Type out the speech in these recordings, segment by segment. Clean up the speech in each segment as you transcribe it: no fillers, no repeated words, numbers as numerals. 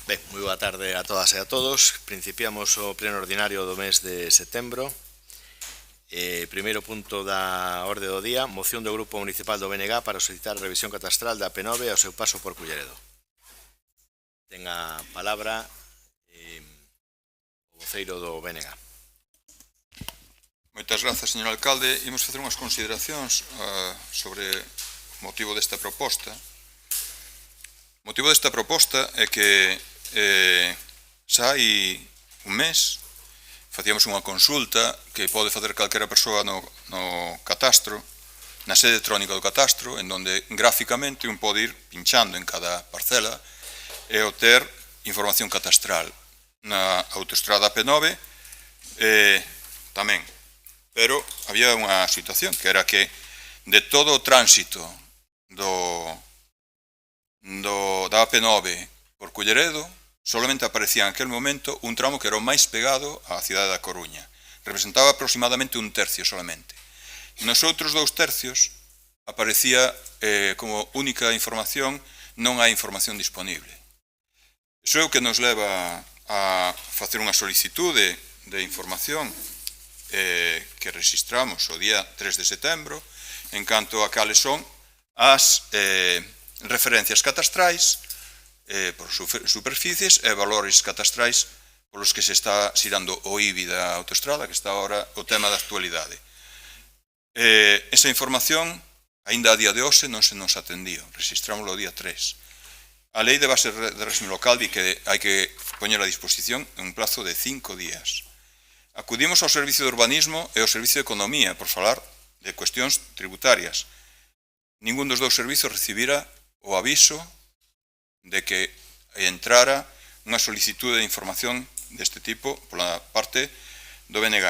Ben, moi boa tarde a todas e a todos. Principiamos o pleno ordinario do mes de setembro. Primeiro punto da orde do día, moción do Grupo Municipal do BNG para solicitar a revisión catastral da P9 ao seu paso por Culleredo. Ten a palabra o voceiro do BNG. Moitas grazas, señor alcalde. Imos facer unhas consideracións sobre o motivo desta proposta. O motivo desta proposta é que xa hai un mes facíamos unha consulta que pode facer calquera persoa no catastro, na sede electrónica do catastro, en donde gráficamente un pode ir pinchando en cada parcela e obter información catastral. Na autoestrada P9 tamén, pero había unha situación que era que de todo o tránsito da P9 por Culleredo solamente aparecía en aquel momento un tramo que era o máis pegado á cidade da Coruña. Representaba aproximadamente un tercio solamente. Nos outros 2 tercios aparecía como única información, non hai información disponible. Iso é o que nos leva a facer unha solicitude de información que registramos o día 3 de setembro, en canto a cales son as referencias catastrais por superficies e valores catastrais polos que se está xirando o IBI da autoestrada, que está agora o tema da actualidade. Esa información, aínda a día de hoxe, non se nos atendió. Registrámoslo o día 3. A lei de base de réxime local di que hai que poñer a disposición en un plazo de 5 días. Acudimos ao Servicio de Urbanismo e ao Servicio de Economía por falar de cuestións tributarias. Ningún dos 2 servizos recibira o aviso de que entrara unha solicitude de información deste tipo pola parte do BNG.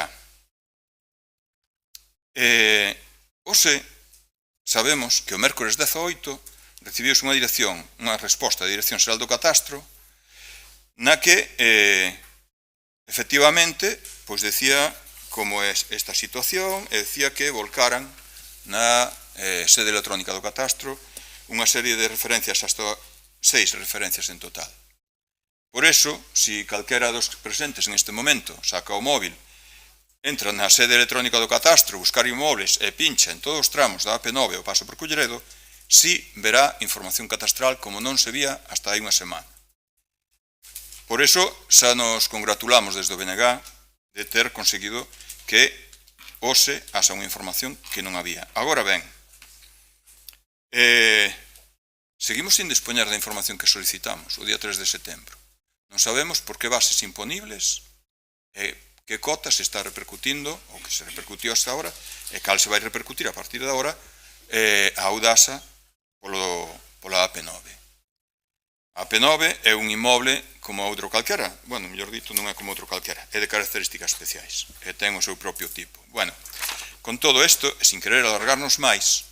Hoxe sabemos que o mércores 18 recibiuse unha resposta da Dirección Xeral do Catastro na que efectivamente pois decía como é esta situación e decía que volcaran na sede electrónica do catastro unha serie de referencias, hasta 6 referencias en total. Por eso, si calquera dos presentes en este momento saca o móvil, entra na sede electrónica do catastro, buscar inmobles e pincha en todos os tramos da AP9 o paso por Culleredo, si verá información catastral como non se vía hasta hai unha semana. Por eso, xa nos congratulamos desde o BNG de ter conseguido que hoxe haxa unha información que non había. Agora ben, seguimos sin dispoñer da información que solicitamos o día 3 de setembro. Non sabemos por que bases imponibles e que cotas se está repercutindo, ou que se repercutiu hasta ahora, e cal se vai repercutir a partir de agora a Audasa pola AP9. A AP9 é un inmoble como outro calquera, bueno, mellor dito, non é como outro calquera, é de características especiais, e ten o seu propio tipo. Bueno, con todo isto, e sin querer alargarnos máis,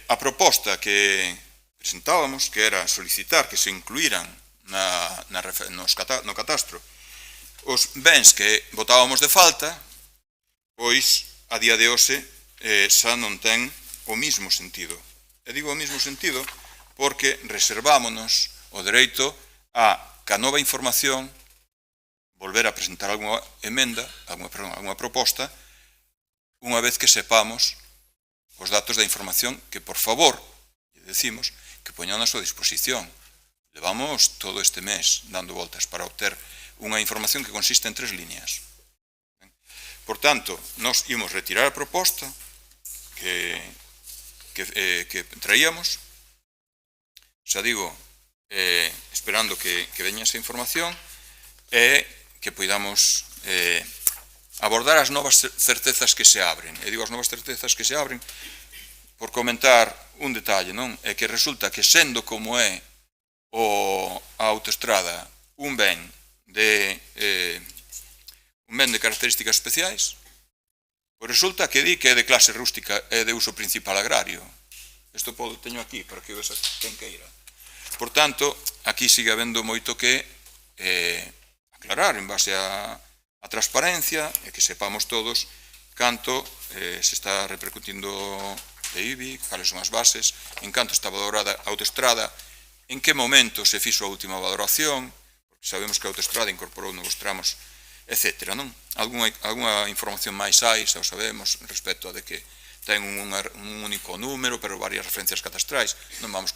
a proposta que presentábamos, que era solicitar que se incluíran no catastro os bens que botábamos de falta, pois a día de hoxe xa non ten o mismo sentido. E digo o mismo sentido porque reservámonos o dereito a, ca nova información, volver a presentar alguna emenda, alguna proposta, unha vez que sepamos os datos da información que, por favor, lle decimos que poñan a súa disposición. Levamos todo este mes dando voltas para obter unha información que consiste en 3 líneas. Por tanto, nos imos retirar a proposta que traíamos, xa digo, esperando que veña esa información e que poidamos abordar as novas certezas que se abren. E digo as novas certezas que se abren por comentar un detalle, non? É que resulta que sendo como é a autoestrada un ben de características especiais, pois resulta que di que é de clase rústica e de uso principal agrario. Isto teño aquí para que vexa quen queira. Por tanto, aquí sigue habendo moito que aclarar en base a transparencia e que sepamos todos canto se está repercutindo de IBI, cales son as bases, en canto está valorada a autoestrada en que momento se fixo a última valoración, porque sabemos que a Autoestrada incorporou novos tramos, etc. Non? Alguna información máis hai, xa o sabemos, respecto a de que ten un único número, pero varias referencias catastrais, non vamos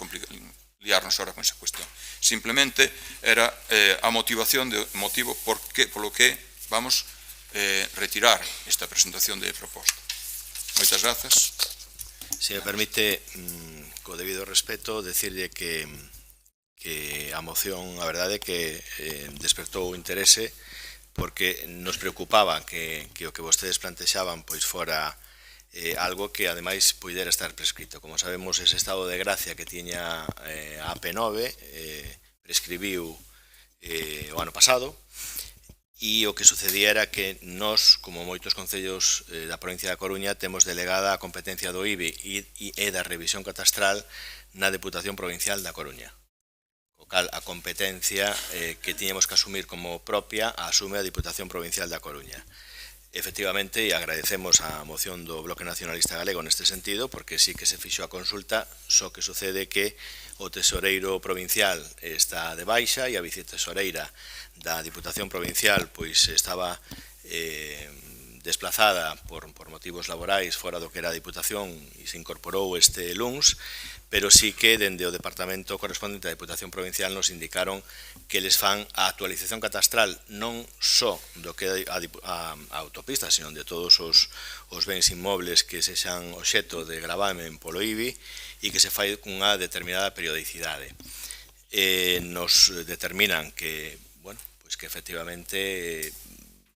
liarnos ahora con esa cuestión. Simplemente era a motivación, motivo polo que vamos retirar esta presentación de proposta. Moitas grazas. Se me permite, co debido respeto, decirlle que a moción, a verdade, que despertou interese, porque nos preocupaba que o que vostedes plantexaban pois fora algo que ademais puidera estar prescrito. Como sabemos, ese estado de gracia que tiña a AP9 prescribiu o ano pasado, e o que sucedía era que nós, como moitos concellos da provincia da Coruña, temos delegada a competencia do IBI e da revisión catastral na Deputación Provincial da Coruña. O cal, a competencia que tiñamos que asumir como propia a asume a Diputación Provincial da Coruña. Efectivamente, e agradecemos a moción do Bloque Nacionalista Galego neste sentido, porque sí que se fixo a consulta, só que sucede que o tesoreiro provincial está de baixa e a vicetesoreira da Diputación Provincial pois estaba desplazada por motivos laborais fora do que era a Diputación e se incorporou este luns, pero sí que dende o departamento correspondente da Diputación Provincial nos indicaron que les fan a actualización catastral non só do que é a autopista, sino de todos os bens inmobles que sexan obxecto de gravamen polo IBI e que se fai cunha determinada periodicidade. Nos determinan que, bueno, pois que efectivamente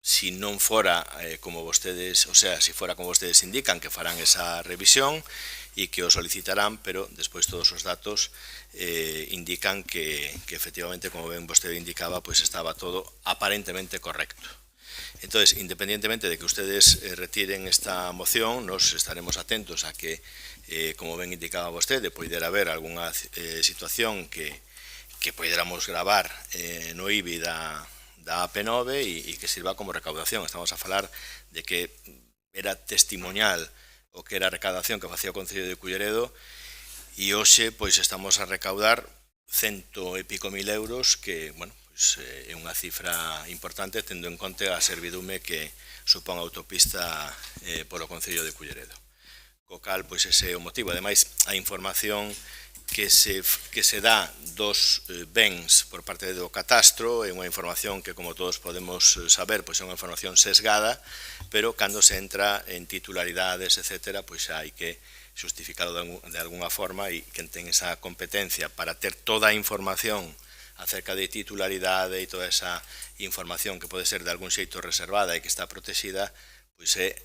si non fora como vostedes, o sea, si fora como vostedes indican, que farán esa revisión e que o solicitarán, pero despois todos os datos indican que efectivamente, como ben vostede indicaba, pois estaba todo aparentemente correcto. Entonces, independientemente de que ustedes retiren esta moción, nos estaremos atentos a que, como ben indicaba vostede, poidera haber algunha situación que poidéramos gravar no IBI da AP9 e que sirva como recaudación. Estamos a falar de que era testimonial o que era a recaudación que facía o Concello de Culleredo e hoxe pois estamos a recaudar 100 e pico mil euros, que, bueno, pois é unha cifra importante tendo en conta a servidume que supón a autopista polo Concello de Culleredo. Co cal, pois ese é o motivo. Ademais, a información que se dá dos bens por parte do catastro é unha información que, como todos podemos saber, pois é unha información sesgada, pero cando se entra en titularidades, etc., pois hai que justificarlo de alguna forma, e quen ten esa competencia para ter toda a información acerca de titularidade e toda esa información que pode ser de algún xeito reservada e que está protegida, pois é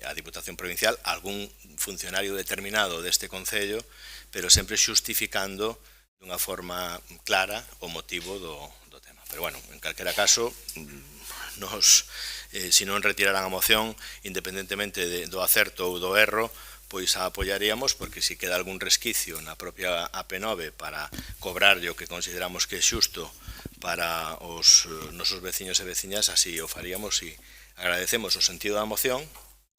a Diputación Provincial, algún funcionario determinado deste Concello, pero sempre xustificando dunha forma clara o motivo do tema. Pero, bueno, en calquera caso, se non retiraran a moción, independentemente do acerto ou do erro, pois a apoiaríamos, porque se queda algún resquicio na propia AP9 para cobrar o que consideramos que é xusto para os nosos veciños e veciñas, así o faríamos, e agradecemos o sentido da moción,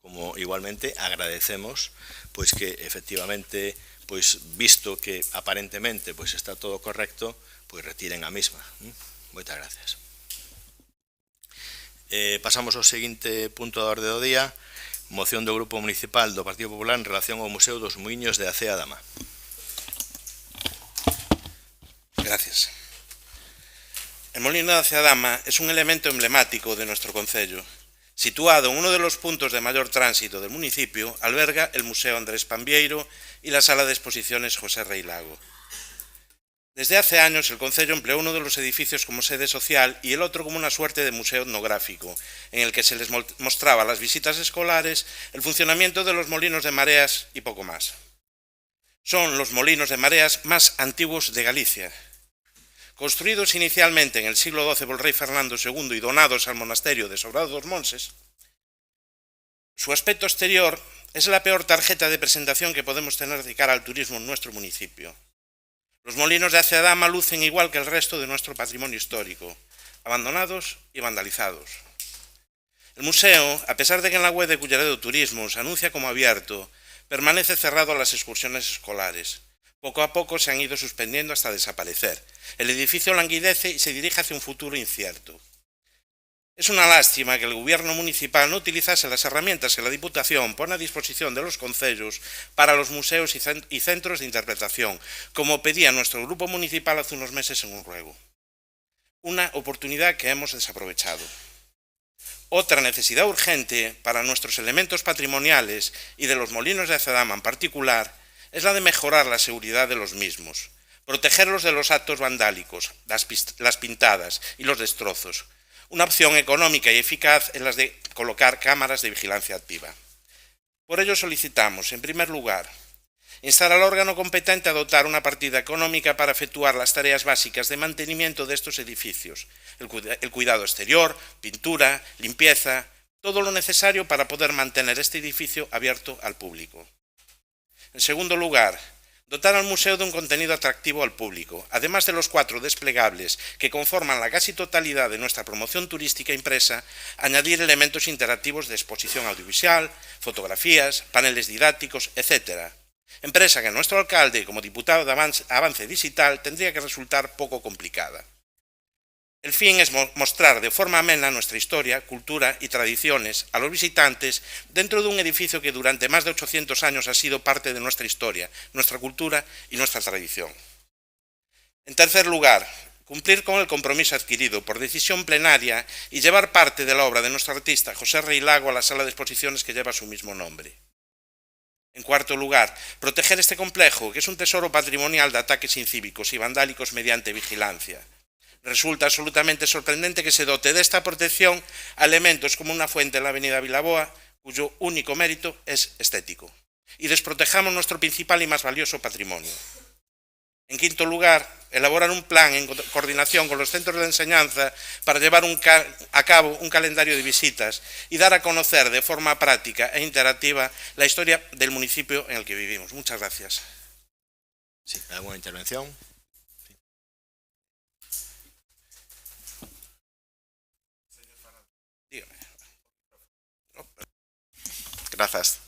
como igualmente agradecemos pois que efectivamente, pois visto que aparentemente pois está todo correcto, pois retiren a mesma. Moitas gracias. Pasamos ao seguinte punto da orde do día, moción do Grupo Municipal do Partido Popular en relación ao Museo dos Muiños de Acea Dama. Gracias. El molino de Acea Dama es un elemento emblemático de nuestro concello. Situado en uno de los puntos de mayor tránsito del municipio, alberga el Museo Andrés Pambieiro y la Sala de Exposiciones José Rey Lago. Desde hace años el concello empleó uno de los edificios como sede social y el otro como una suerte de museo etnográfico, en el que se les mostraba a las visitas escolares el funcionamiento de los molinos de mareas y poco más. Son los molinos de mareas más antiguos de Galicia. Construidos inicialmente en el siglo XII por el rey Fernando II y donados al monasterio de Sobrado dos Monses, su aspecto exterior es la peor tarjeta de presentación que podemos tener de cara al turismo en nuestro municipio. Los molinos de Acea Dama lucen igual que el resto de nuestro patrimonio histórico, abandonados y vandalizados. El museo, a pesar de que en la web de Culleredo Turismo se anuncia como abierto, permanece cerrado a las excursiones escolares, Poco a poco se han ido suspendiendo hasta desaparecer. El edificio languidece y se dirige hacia un futuro incierto. Es una lástima que el gobierno municipal no utilizase las herramientas que la Diputación pone a disposición de los concellos para los museos y centros de interpretación, como pedía nuestro grupo municipal hace unos meses en un ruego. Una oportunidad que hemos desaprovechado. Otra necesidad urgente para nuestros elementos patrimoniales y de los molinos de Azadama en particular es la de mejorar la seguridad de los mismos, protegerlos de los actos vandálicos, las pintadas y los destrozos. Una opción económica y eficaz es la de colocar cámaras de vigilancia activa. Por ello solicitamos, en primer lugar, instar al órgano competente a dotar una partida económica para efectuar las tareas básicas de mantenimiento de estos edificios, el cuidado exterior, pintura, limpieza, todo lo necesario para poder mantener este edificio abierto al público. En segundo lugar, dotar al museo de un contenido atractivo al público, además de los 4 desplegables que conforman la casi totalidad de nuestra promoción turística impresa, añadir elementos interactivos de exposición audiovisual, fotografías, paneles didácticos, etc. Empresa que nuestro alcalde, como diputado de Avance Digital, tendría que resultar poco complicada. El fin es mostrar de forma amena nuestra historia, cultura y tradiciones a los visitantes dentro de un edificio que durante más de 800 años ha sido parte de nuestra historia, nuestra cultura y nuestra tradición. En tercer lugar, cumplir con el compromiso adquirido por decisión plenaria y llevar parte de la obra de nuestro artista José Rey Lago a la sala de exposiciones que lleva su mismo nombre. En cuarto lugar, proteger este complejo, que es un tesoro patrimonial de ataques incívicos y vandálicos mediante vigilancia. Resulta absolutamente sorprendente que se dote de esta protección a elementos como una fuente en la avenida Vilaboa, cuyo único mérito es estético, y desprotejamos nuestro principal y más valioso patrimonio. En quinto lugar, elaborar un plan en coordinación con los centros de enseñanza para llevar a cabo un calendario de visitas y dar a conocer de forma práctica e interactiva la historia del municipio en el que vivimos. Muchas gracias. Sí, ¿alguna intervención? Grazas.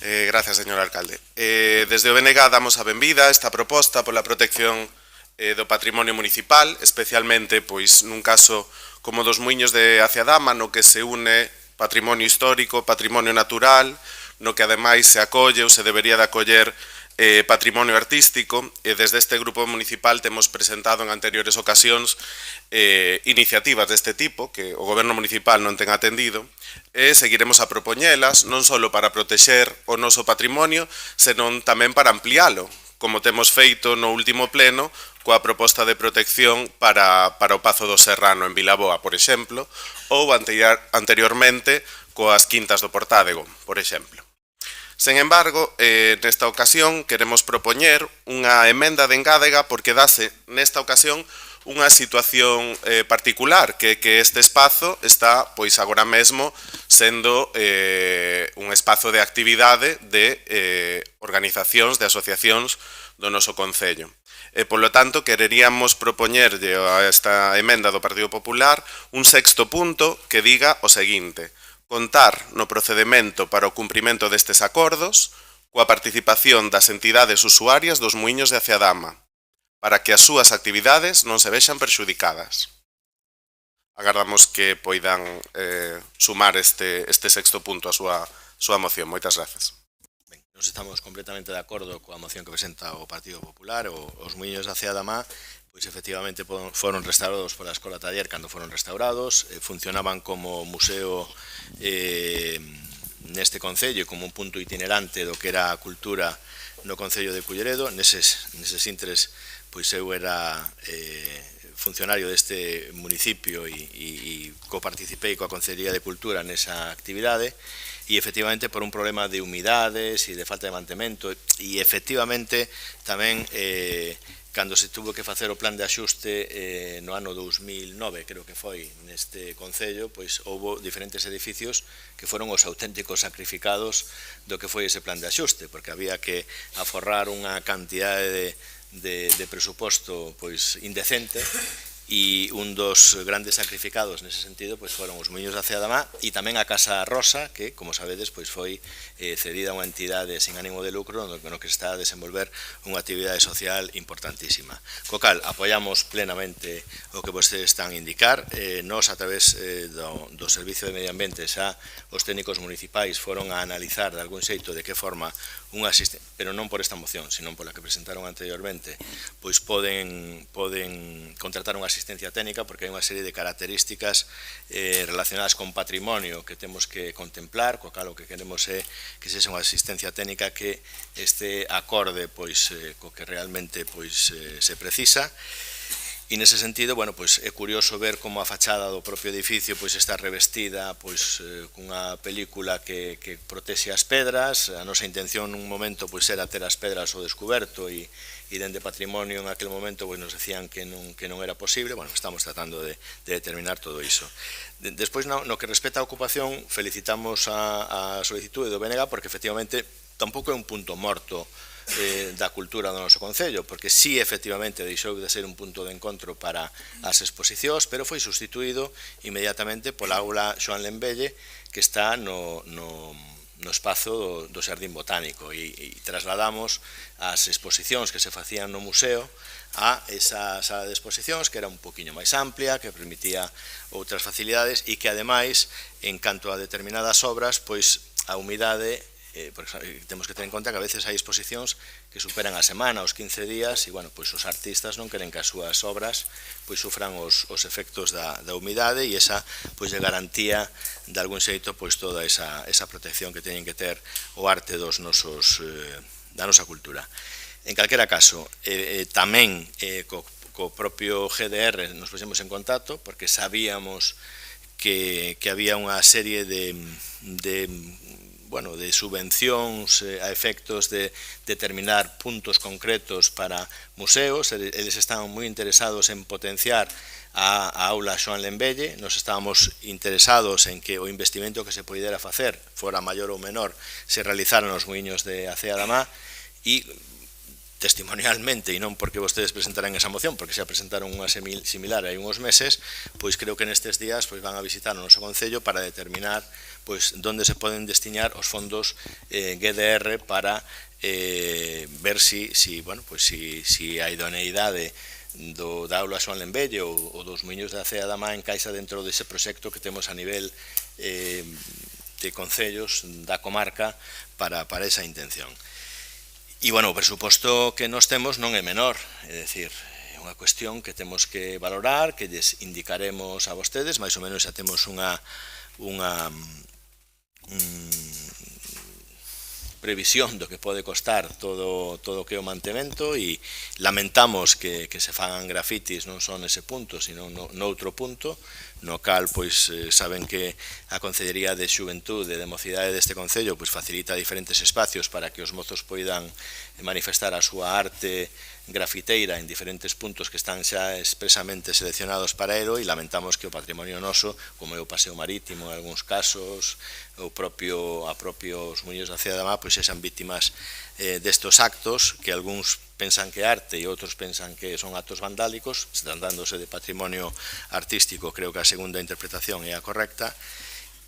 Gracias, señor alcalde. Desde o BNG damos a benvida esta proposta pola protección do patrimonio municipal, especialmente pois nun caso como dos muiños de Aciadama, no que se une patrimonio histórico, patrimonio natural, no que ademais se acolle ou se debería de acoller patrimonio artístico, e desde este grupo municipal temos presentado en anteriores ocasións iniciativas deste tipo que o goberno municipal non ten atendido, e seguiremos a propoñelas non só para protexer o noso patrimonio, senón tamén para ampliálo, como temos feito no último pleno coa proposta de protección para o Pazo do Serrano en Vilaboa, por exemplo, ou anteriormente coas Quintas do Portádego, por exemplo. Sen embargo, nesta ocasión queremos propoñer unha emenda de engádega porque dase nesta ocasión unha situación particular, que este espazo está, pois agora mesmo, sendo un espazo de actividade de organizacións, de asociacións do noso concello. Polo tanto, quereríamos propoñerlle a esta emenda do Partido Popular un sexto punto que diga o seguinte: contar no procedemento para o cumprimento destes acordos coa participación das entidades usuarias dos muiños de Aciadama, para que as súas actividades non se vexan perxudicadas. Agardamos que poidan sumar este sexto punto á súa moción. Moitas grazas. Ben, nos estamos completamente de acordo coa moción que presenta o Partido Popular. Os muiños de Aciadama, pois efectivamente foron restaurados pola Escola Taller cando foron restaurados, funcionaban como museo neste concello, como un punto itinerante do que era a cultura no concello de Culleredo. Neses intres, pois eu era funcionario deste municipio e coparticipei coa Concellería de Cultura nesa actividade, e efectivamente por un problema de humidades e de falta de mantemento, e efectivamente tamén cando se tuvo que facer o plan de axuste no ano 2009, creo que foi, neste concello, pois houve diferentes edificios que foron os auténticos sacrificados do que foi ese plan de axuste, porque había que aforrar unha cantidade de presuposto pois indecente, e un dos grandes sacrificados nese sentido pois foron os Muiños da Cea da Má e tamén a Casa Rosa, que, como sabedes, pois foi cedida a unha entidade sen ánimo de lucro no que está a desenvolver unha actividade social importantísima. Co cal, apoiamos plenamente o que vostedes están a indicar. Nos, a través do Servicio de Medio Ambiente, xa os técnicos municipais foron a analizar de algún xeito de que forma unha asistencia, pero non por esta moción, sino pola que presentaron anteriormente, pois poden contratar unha asistencia técnica, porque hai unha serie de características relacionadas con patrimonio que temos que contemplar, co cal o que queremos é que sexa unha asistencia técnica que este acorde pois co que realmente pois se precisa. E nese sentido, bueno, pois é curioso ver como a fachada do propio edificio pois está revestida pois cunha película que protexe as pedras. A nosa intención nun momento pois era ter as pedras ao descuberto e dende patrimonio en aquel momento pois nos decían que non era posible. Bueno, estamos tratando de determinar todo iso. Despois, no que respecta á ocupación, felicitamos a solicitude do BNG porque efectivamente tampouco é un punto morto da cultura do noso Concello, porque sí, efectivamente, deixou de ser un punto de encontro para as exposicións, pero foi sustituído inmediatamente pola aula Xoán Lembelle, que está no espazo do Xardín Botánico, e trasladamos as exposicións que se facían no museo a esa sala de exposicións, que era un poquinho máis amplia, que permitía outras facilidades e que, ademais, en canto a determinadas obras, pois a humidade, porque temos que ter en conta que a veces hai exposicións que superan a semana, os 15 días, e, bueno, pois os artistas non queren que as súas obras pois sufran os efectos da humidade, e esa pois de garantía de algún xeito pois toda esa protección que teñen que ter o arte dos nosos da nosa cultura. En calquera caso, tamén co propio GDR nos puxemos en contacto porque sabíamos que había unha serie de subvencións a efectos de determinar puntos concretos para museos. Eles estaban moi interesados en potenciar a aula Xoán Lembelle. Nos estábamos interesados en que o investimento que se poidera facer, fora maior ou menor, se realizaran nos Muiños de Cea da Má, e testimonialmente, e non porque vostedes presentaran esa moción, porque xa presentaron unha similar hai uns meses, pois creo que nestes días pois van a visitar o noso Concello para determinar pois onde se poden destinar os fondos GDR para ver si a idoneidade da aula Xoán Lembelle ou dos Muiños da Cea da Má encaixa dentro dese proxecto que temos a nivel de concellos da comarca para esa intención. E, bueno, o presuposto que nos temos non é menor, é dicir, é unha cuestión que temos que valorar, que lles indicaremos a vostedes, máis ou menos xa temos unha previsión do que pode costar todo o que é o mantemento, e lamentamos que se fagan grafitis non só nese punto, sino noutro punto, no cal pois saben que a Concellería de Xuventude e de Mocidade deste Concello pois facilita diferentes espacios para que os mozos poidan manifestar a súa arte grafiteira en diferentes puntos que están xa expresamente seleccionados para elo, e lamentamos que o patrimonio noso, como é o paseo marítimo en algúns casos, a propios Muiños da Cea da Má, pois sexan vítimas destos actos que algúns pensan que é arte e outros pensan que son actos vandálicos, tratándose de patrimonio artístico. Creo que a segunda interpretación é a correcta,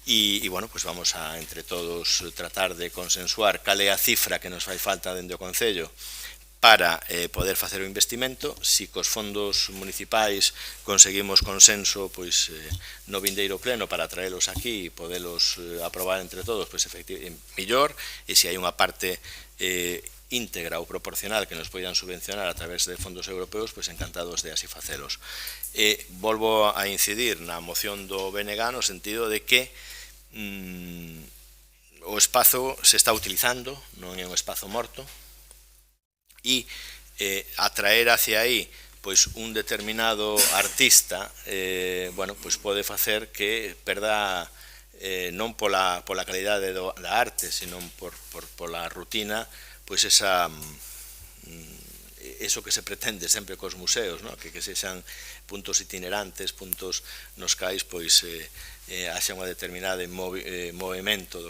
e, bueno, pois vamos a, entre todos, tratar de consensuar cal é a cifra que nos fai falta dende o Concello para poder facer o investimento. Si cos fondos municipais conseguimos consenso pois no vindeiro pleno para traelos aquí e podelos aprobar entre todos, pois efectivamente mellor, e se hai unha parte íntegra ou proporcional que nos poidan subvencionar a través de fondos europeos, pois encantados de así facelos. Volvo a incidir na moción do BNG no sentido de que o espazo se está utilizando, non é un espazo morto, e atraer hacia aí pois un determinado artista pois pode facer que perda non pola calidade da arte, sino pola rutina, pois eso que se pretende sempre cos museos, que sexan puntos itinerantes, puntos nos cais pois haxa unha determinada movimento do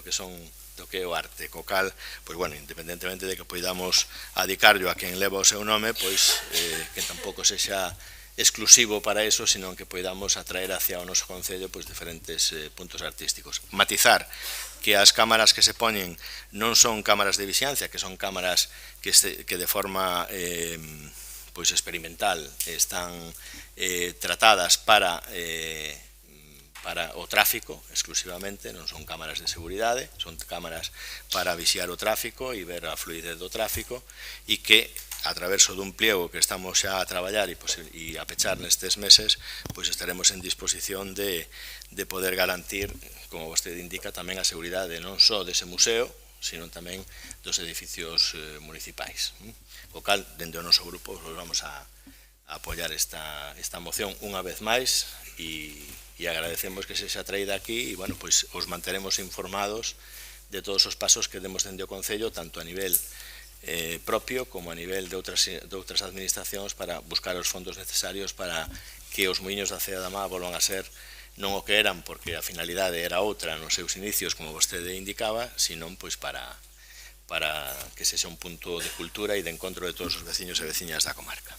que é o arte, co cal, pois, bueno, independentemente de que poidamos adicarlo a quen leva o seu nome, pois que tampouco sexa exclusivo para eso, sino que podamos atraer hacia o noso concello pois diferentes puntos artísticos. Matizar que as cámaras que se poñen non son cámaras de vixiancia, que son cámaras que de forma pois experimental están tratadas para o tráfico exclusivamente, non son cámaras de seguridade, son cámaras para vixiar o tráfico e ver a fluidez do tráfico, e que a través dun pliego que estamos xa a traballar e a pechar nestes meses, pois estaremos en disposición de poder garantir, como vostede indica, tamén a seguridade non só dese museo, sino tamén dos edificios municipais. O cal, dende o noso grupo, vamos a apoiar esta moción unha vez máis e agradecemos que se xa traída aquí e, bueno, pois os manteremos informados de todos os pasos que demos dende o Concello, tanto a nivel propio como a nivel de outras administracións para buscar os fondos necesarios para que os muiños da Cea da Má volvan a ser non o que eran, porque a finalidade era outra nos seus inicios, como vostede indicaba, senón pois para que sexa un punto de cultura e de encontro de todos os veciños e veciñas da comarca.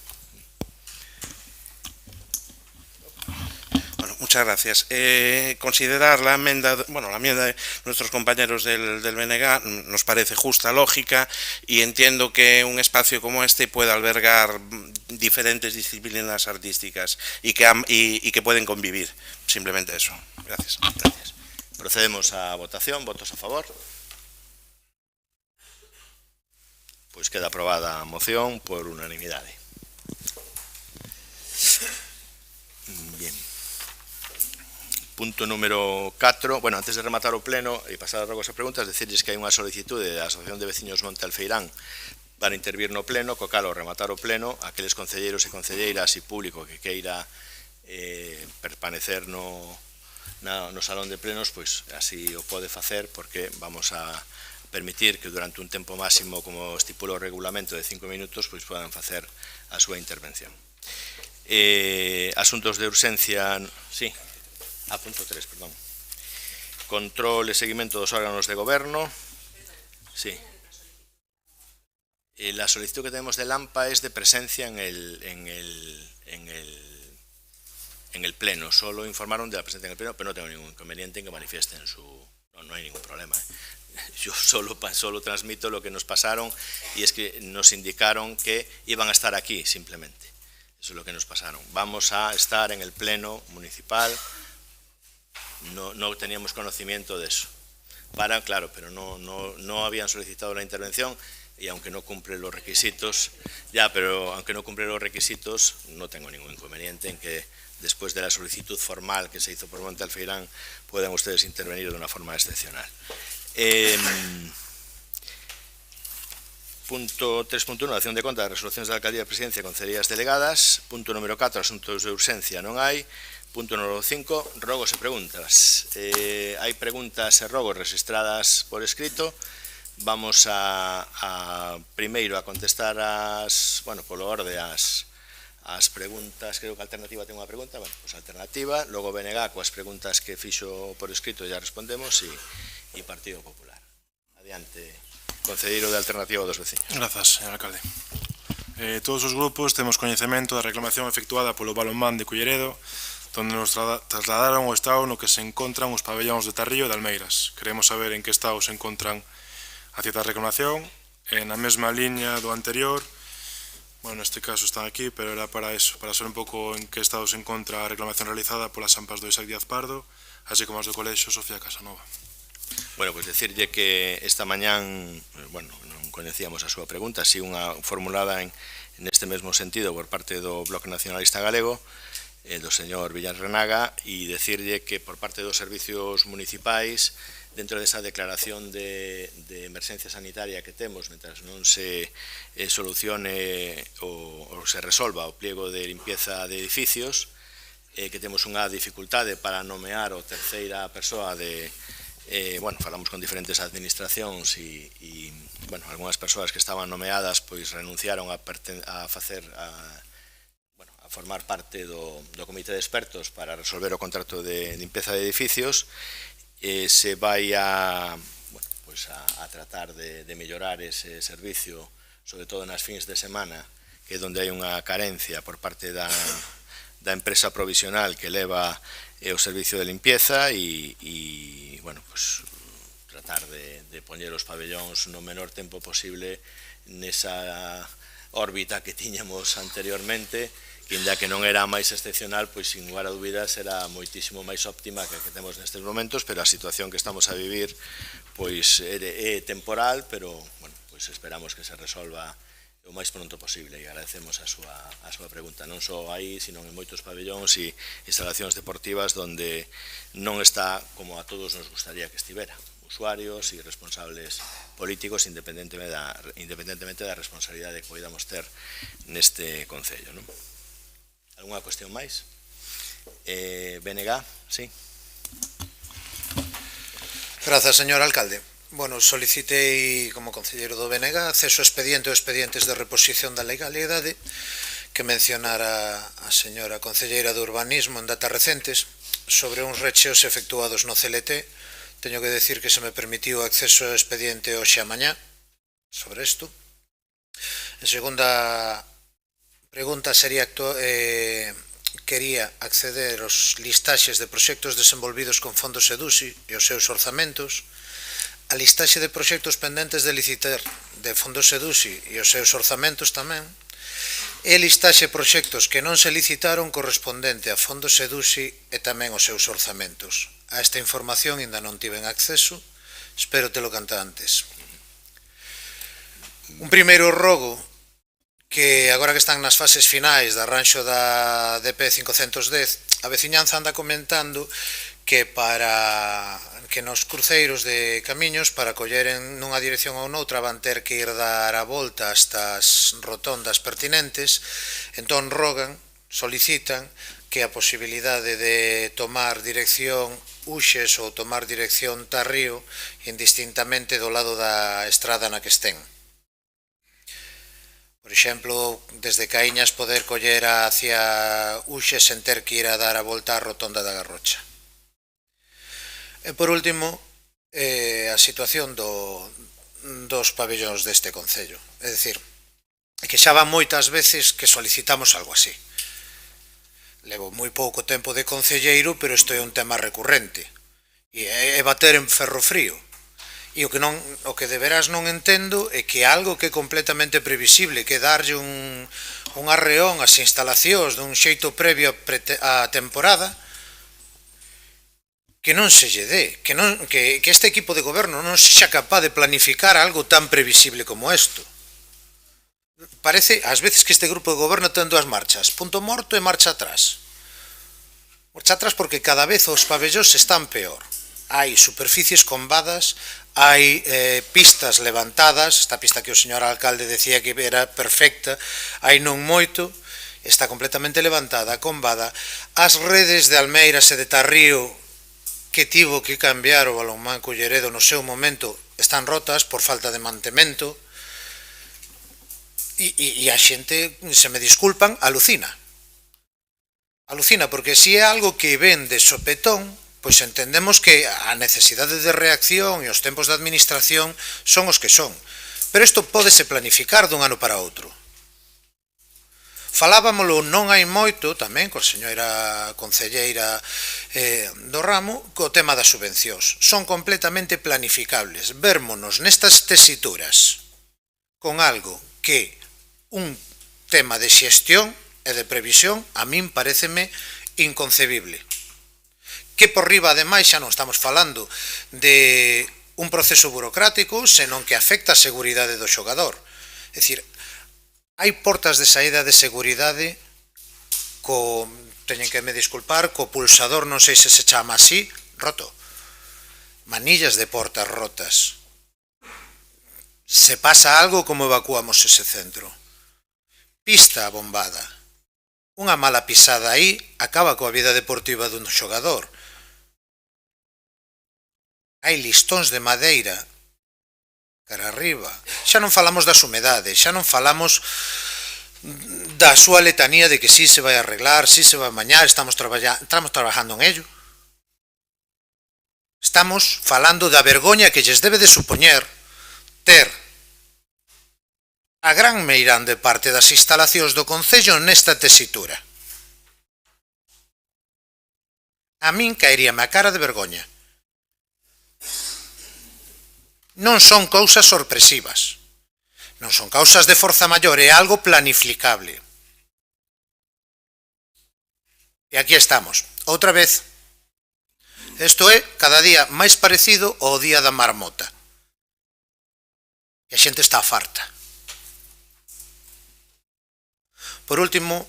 Muchas gracias. Considerar la enmienda de nuestros compañeros del BNG nos parece justa, lógica, y entiendo que un espacio como este pueda albergar diferentes disciplinas artísticas y que pueden convivir. Simplemente eso. Gracias. Gracias. Procedemos a votación. Votos a favor. Pois queda aprobada a moción por unanimidade. Bien. Punto número 4, bueno, antes de rematar o pleno e pasar a rogos e preguntas, decirles que hai unha solicitude da Asociación de Veciños Monte Alfeirán para intervir no pleno, co cal ao rematar o pleno, aqueles concelleiros e concelleiras e público que queira permanecer no salón de plenos, pois así o pode facer, porque vamos a permitir que durante un tempo máximo, como estipula o regulamento, de 5 minutos, pois podan facer a súa intervención. Asuntos de urxencia, sí. Punto 3, perdón. Control e seguimento dos órganos de goberno. Sí. La solicitud que tenemos de Lampa es de presencia en el pleno. Solo informaron de la presencia en el pleno, pero no tengo ningún inconveniente en que manifiesten su... No hay ningún problema. Yo solo transmito lo que nos pasaron, y es que nos indicaron que iban a estar aquí, simplemente. Eso es lo que nos pasaron. Vamos a estar en el pleno municipal. No teníamos conocimiento de eso. Claro, pero no habían solicitado la intervención, y aunque no cumple los requisitos, aunque no cumple los requisitos, no tengo ningún inconveniente en que después de la solicitud formal que se hizo por Monte Alfeirán puedan ustedes intervenir de una forma excepcional. Punto 3.1, acción de conta de resoluciones de la Alcaldía de Presidencia e Concellerías Delegadas. Punto número 4, asuntos de urxencia non hai. Punto número 5, rogos e preguntas. Hai preguntas e rogos registradas por escrito. Vamos primeiro a contestar polo orde as preguntas. Creo que a Alternativa ten unha pregunta. Pois Alternativa, logo BNG coas preguntas que fixo por escrito ya respondemos, e Partido Popular. Adiante, concelleiro de Alternativa dos Veciños. Grazas, señor alcalde. Todos os grupos temos coñecemento da reclamación efectuada polo Balonmán de Culleredo, donde nos trasladaron o estado no que se encontran os pabellóns de Tarrío e de Almeiras. Queremos saber en que estado se encontran a cierta reclamación, na mesma liña do anterior. Bueno, neste caso están aquí, pero era para eso, para saber un pouco en que estado se encontra a reclamación realizada polas AMPAs do Isaac Díaz Pardo, así como as do Colexio Sofía Casanova. Bueno, pois decirlle que esta mañán, non coñecíamos a súa pregunta, así unha formulada neste mesmo sentido por parte do Bloque Nacionalista Galego, do señor Villarrenaga, e decirlle que por parte dos servicios municipais, dentro desa declaración de emerxencia sanitaria que temos, mentras non se solucione ou se resolva o pliego de limpieza de edificios, que temos unha dificultade para nomear o terceira persoa falamos con diferentes administracións e algunhas persoas que estaban nomeadas pois renunciaron a formar parte do comité de expertos para resolver o contrato de limpeza de edificios. Se vai a tratar de mellorar ese servicio, sobre todo nas fins de semana, que é onde hai unha carencia por parte da empresa provisional que leva o servicio de limpieza e bueno, pues, tratar de poñer os pabellóns no menor tempo posible nesa órbita que tiñamos anteriormente, que inda que non era máis excepcional, pois sin lugar a dúbidas era moitísimo máis óptima que a que temos nestes momentos, pero a situación que estamos a vivir pois é temporal, pero bueno, pois esperamos que se resolva o máis pronto posible e agradecemos a súa pregunta, non só aí, sino en moitos pabellóns e instalacións deportivas donde non está como a todos nos gustaría que estivera, usuarios e responsables políticos independentemente da responsabilidade que podamos ter neste Concello, non? Algúna cuestión máis? BNG, sí. Grazas, señor alcalde. Bueno, solicitei como concelleiro do BNG acceso ao expediente ou expedientes de reposición da legalidade que mencionara a señora concelleira de Urbanismo en datas recentes sobre uns recheos efectuados no CLT. Teño que decir que se me permitiu acceso ao expediente hoxe a mañá sobre isto. En segunda pregunta sería quería acceder aos listaxes de proxectos desenvolvidos con fondos EDUSI e os seus orzamentos, a listaxe de proxectos pendentes de licitar de fondos EDUSI e os seus orzamentos tamén, e a listaxe de proxectos que non se licitaron correspondente a fondos EDUSI e tamén os seus orzamentos. A esta información ainda non tiven acceso, espero telo canta antes. Un primeiro rogo que agora que están nas fases finais de arranxo da DP 510, a veciñanza anda comentando que para que nos cruceiros de camiños para colleren nunha dirección ou noutra van ter que ir dar a volta hasta as rotondas pertinentes, entón rogan, solicitan que a posibilidade de tomar dirección Uxes ou tomar dirección Tarrío indistintamente do lado da estrada na que estén. Por exemplo, desde Caíñas poder coller hacia Uxes sen ter que ir a dar a volta á rotonda da Garrocha. E por último, a situación dos pabellóns deste Concello. É dicir, que xa van moitas veces que solicitamos algo así. Levo moi pouco tempo de concelleiro, pero isto é un tema recurrente. E é bater en ferro frío. E o que de veras non entendo é que algo que é completamente previsible, que darlle un arreón ás instalacións dun xeito previo á temporada, que non se lle dé, que este equipo de goberno non sexa capaz de planificar algo tan previsible como isto. Parece, ás veces, que este grupo de goberno ten dúas marchas, punto morto e marcha atrás. Marcha atrás porque cada vez os pabellóns están peor. Hai superficies combadas, hai pistas levantadas, esta pista que o señor alcalde decía que era perfecta, hai non moito, está completamente levantada, combada. As redes de Almeiras e de Tarrío, que tivo que cambiar o Balonmán Culleredo no seu momento, están rotas por falta de mantemento, e a xente, se me disculpan, alucina. Alucina, porque se é algo que ven de sopetón, pois entendemos que a necesidade de reacción e os tempos de administración son os que son. Pero isto pódese planificar dun ano para outro. Falábamolo non hai moito tamén coa señora concelleira do ramo co tema das subvencións. Son completamente planificables. Vérmonos nestas tesituras con algo que un tema de xestión e de previsión a min pareceme inconcebible. Que por riba, ademais, xa non estamos falando de un proceso burocrático, senón que afecta a seguridade do xogador. É dicir, hai portas de saída de seguridade teñen que me disculpar, co pulsador, non sei se se chama así, roto. Manillas de portas rotas. Se pasa algo, como evacuamos ese centro? Pista bombada. Unha mala pisada aí acaba coa vida deportiva dun xogador. Hai listóns de madeira cara arriba. Xa non falamos das humedades, xa non falamos da súa letanía de que si se vai arreglar, si se vai mañar, estamos trabajando en ello. Estamos falando da vergoña que lles debe de supoñer ter a gran meirande parte das instalacións do Concello nesta tesitura. A min caeríame a cara de vergoña. Non son cousas sorpresivas. Non son causas de forza maior, é algo planificable. E aquí estamos, outra vez. Isto é cada día máis parecido ao día da marmota. E a xente está farta. Por último,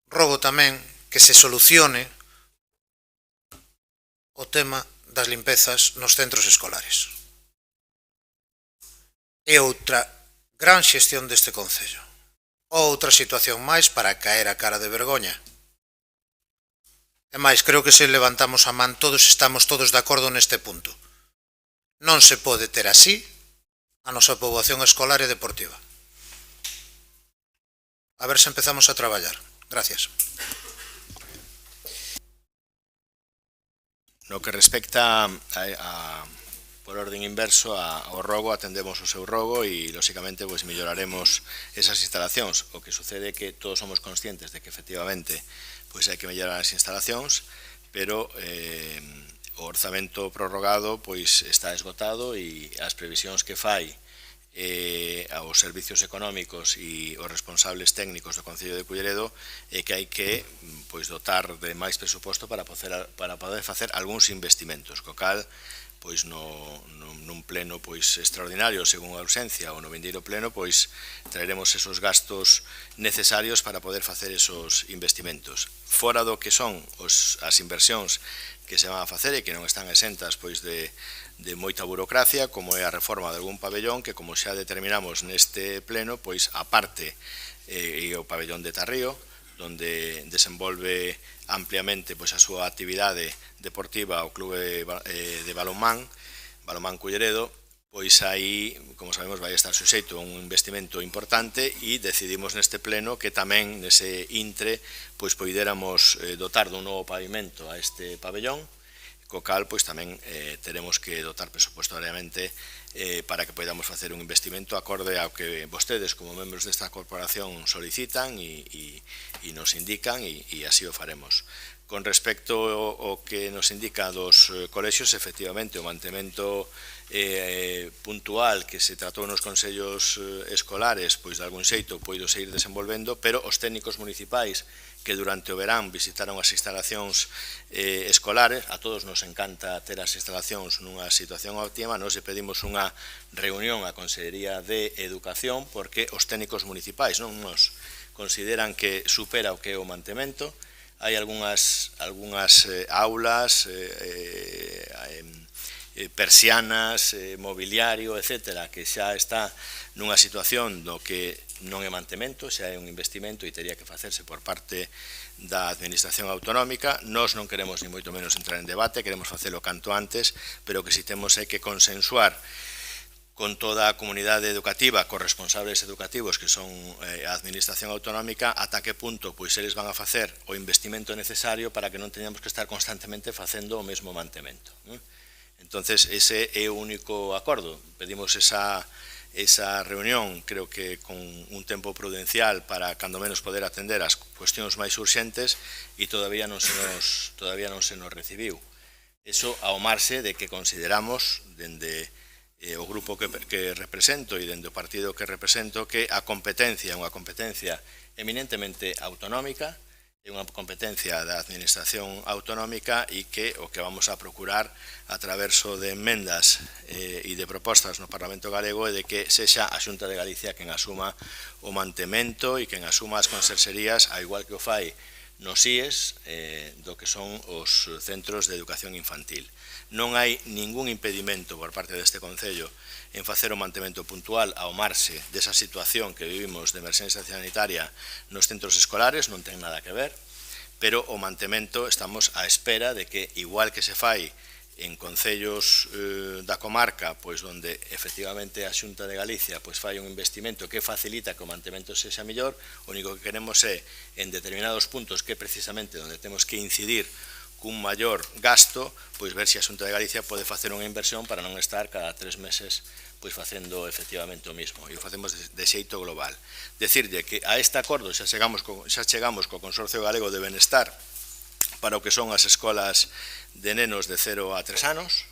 rogo tamén que se solucione o tema das limpezas nos centros escolares. É outra gran xestión deste concello. Outra situación máis para caer a cara de vergoña. E máis, creo que se levantamos a man todos, estamos todos de acordo neste punto. Non se pode ter así a nosa poboación escolar e deportiva. A ver se empezamos a traballar. Gracias. No que respecta por orden inverso ao rogo, atendemos o seu rogo e, lóxicamente, pois melloraremos esas instalacións. O que sucede é que todos somos conscientes de que, efectivamente, pois hai que mellorar as instalacións, pero o orzamento prorrogado pois está esgotado e as previsións que fai aos servicios económicos e os responsables técnicos do Concello de Culleredo é que hai que pois dotar de máis presuposto para poder facer algúns investimentos, co cal pois nun pleno pois extraordinario según a urxencia ou no vindeiro pleno pois traeremos esos gastos necesarios para poder facer esos investimentos. Fora do que son as inversións que se van a facer e que non están exentas pois de moita burocracia, como é a reforma de algún pabellón que, como xa determinamos neste pleno, pois aparte é o pabellón de Tarrío, onde desenvolve ampliamente pois a súa actividade deportiva o clube de balonmán Culleredo, pois aí, como sabemos, vai estar suxeito a un investimento importante e decidimos neste pleno que tamén nese intre pois poidéramos dotar dun novo pavimento a este pabellón, co cal pois tamén teremos que dotar presupuestariamente para que podamos facer un investimento acorde ao que vostedes como membros desta corporación solicitan e nos indican e así o faremos. Con respecto ao que nos indica dos colexios, efectivamente, o mantemento puntual que se tratou nos consellos escolares, pois de algún xeito poido seguir desenvolvendo, pero os técnicos municipais que durante o verán visitaron as instalacións escolares, a todos nos encanta ter as instalacións nunha situación óptima, nos pedimos unha reunión á Consellería de Educación porque os técnicos municipais non nos consideran que supera o que é o mantemento. Hai algunhas aulas, persianas, mobiliario, etcétera, que xa está nunha situación do que non é mantemento, xa é un investimento e teria que facerse por parte da Administración Autonómica. Nós non queremos ni moito menos entrar en debate, queremos facelo canto antes, pero que si temos é que consensuar con toda a comunidade educativa, cos responsables educativos que son a Administración Autonómica, ata que punto pois eles van a facer o investimento necesario para que non teñamos que estar constantemente facendo o mesmo mantemento. Entonces, ese é o único acordo. Pedimos esa reunión, creo que con un tempo prudencial para cando menos poder atender as cuestións máis urxentes e todavía non se nos recibiu. Eso ao marxe de que consideramos, dende o grupo que represento e dende o partido que represento, que a competencia é unha competencia eminentemente autonómica, é unha competencia da Administración Autonómica e que o que vamos a procurar a traverso de enmendas e de propostas no Parlamento Galego é de que sexa a Xunta de Galicia quen asuma o mantemento e quen asuma as conserxerías, ao igual que o fai nos IES do que son os centros de educación infantil. Non hai ningún impedimento por parte deste Concello en facer o mantemento puntual ao marxe desa situación que vivimos de emerxencia sanitaria nos centros escolares, non ten nada que ver, pero o mantemento estamos á espera de que, igual que se fai en concellos da comarca, pois onde efectivamente a Xunta de Galicia pois fai un investimento que facilita que o mantemento sexa mellor, o único que queremos é, en determinados puntos que precisamente onde temos que incidir cun maior gasto, pois ver se a Xunta de Galicia pode facer unha inversión para non estar cada 3 meses pois facendo efectivamente o mismo, e o facemos de xeito global. Decirlle que a este acordo xa chegamos co Consorcio Galego de Benestar para o que son as escolas de nenos de 0 a 3 anos.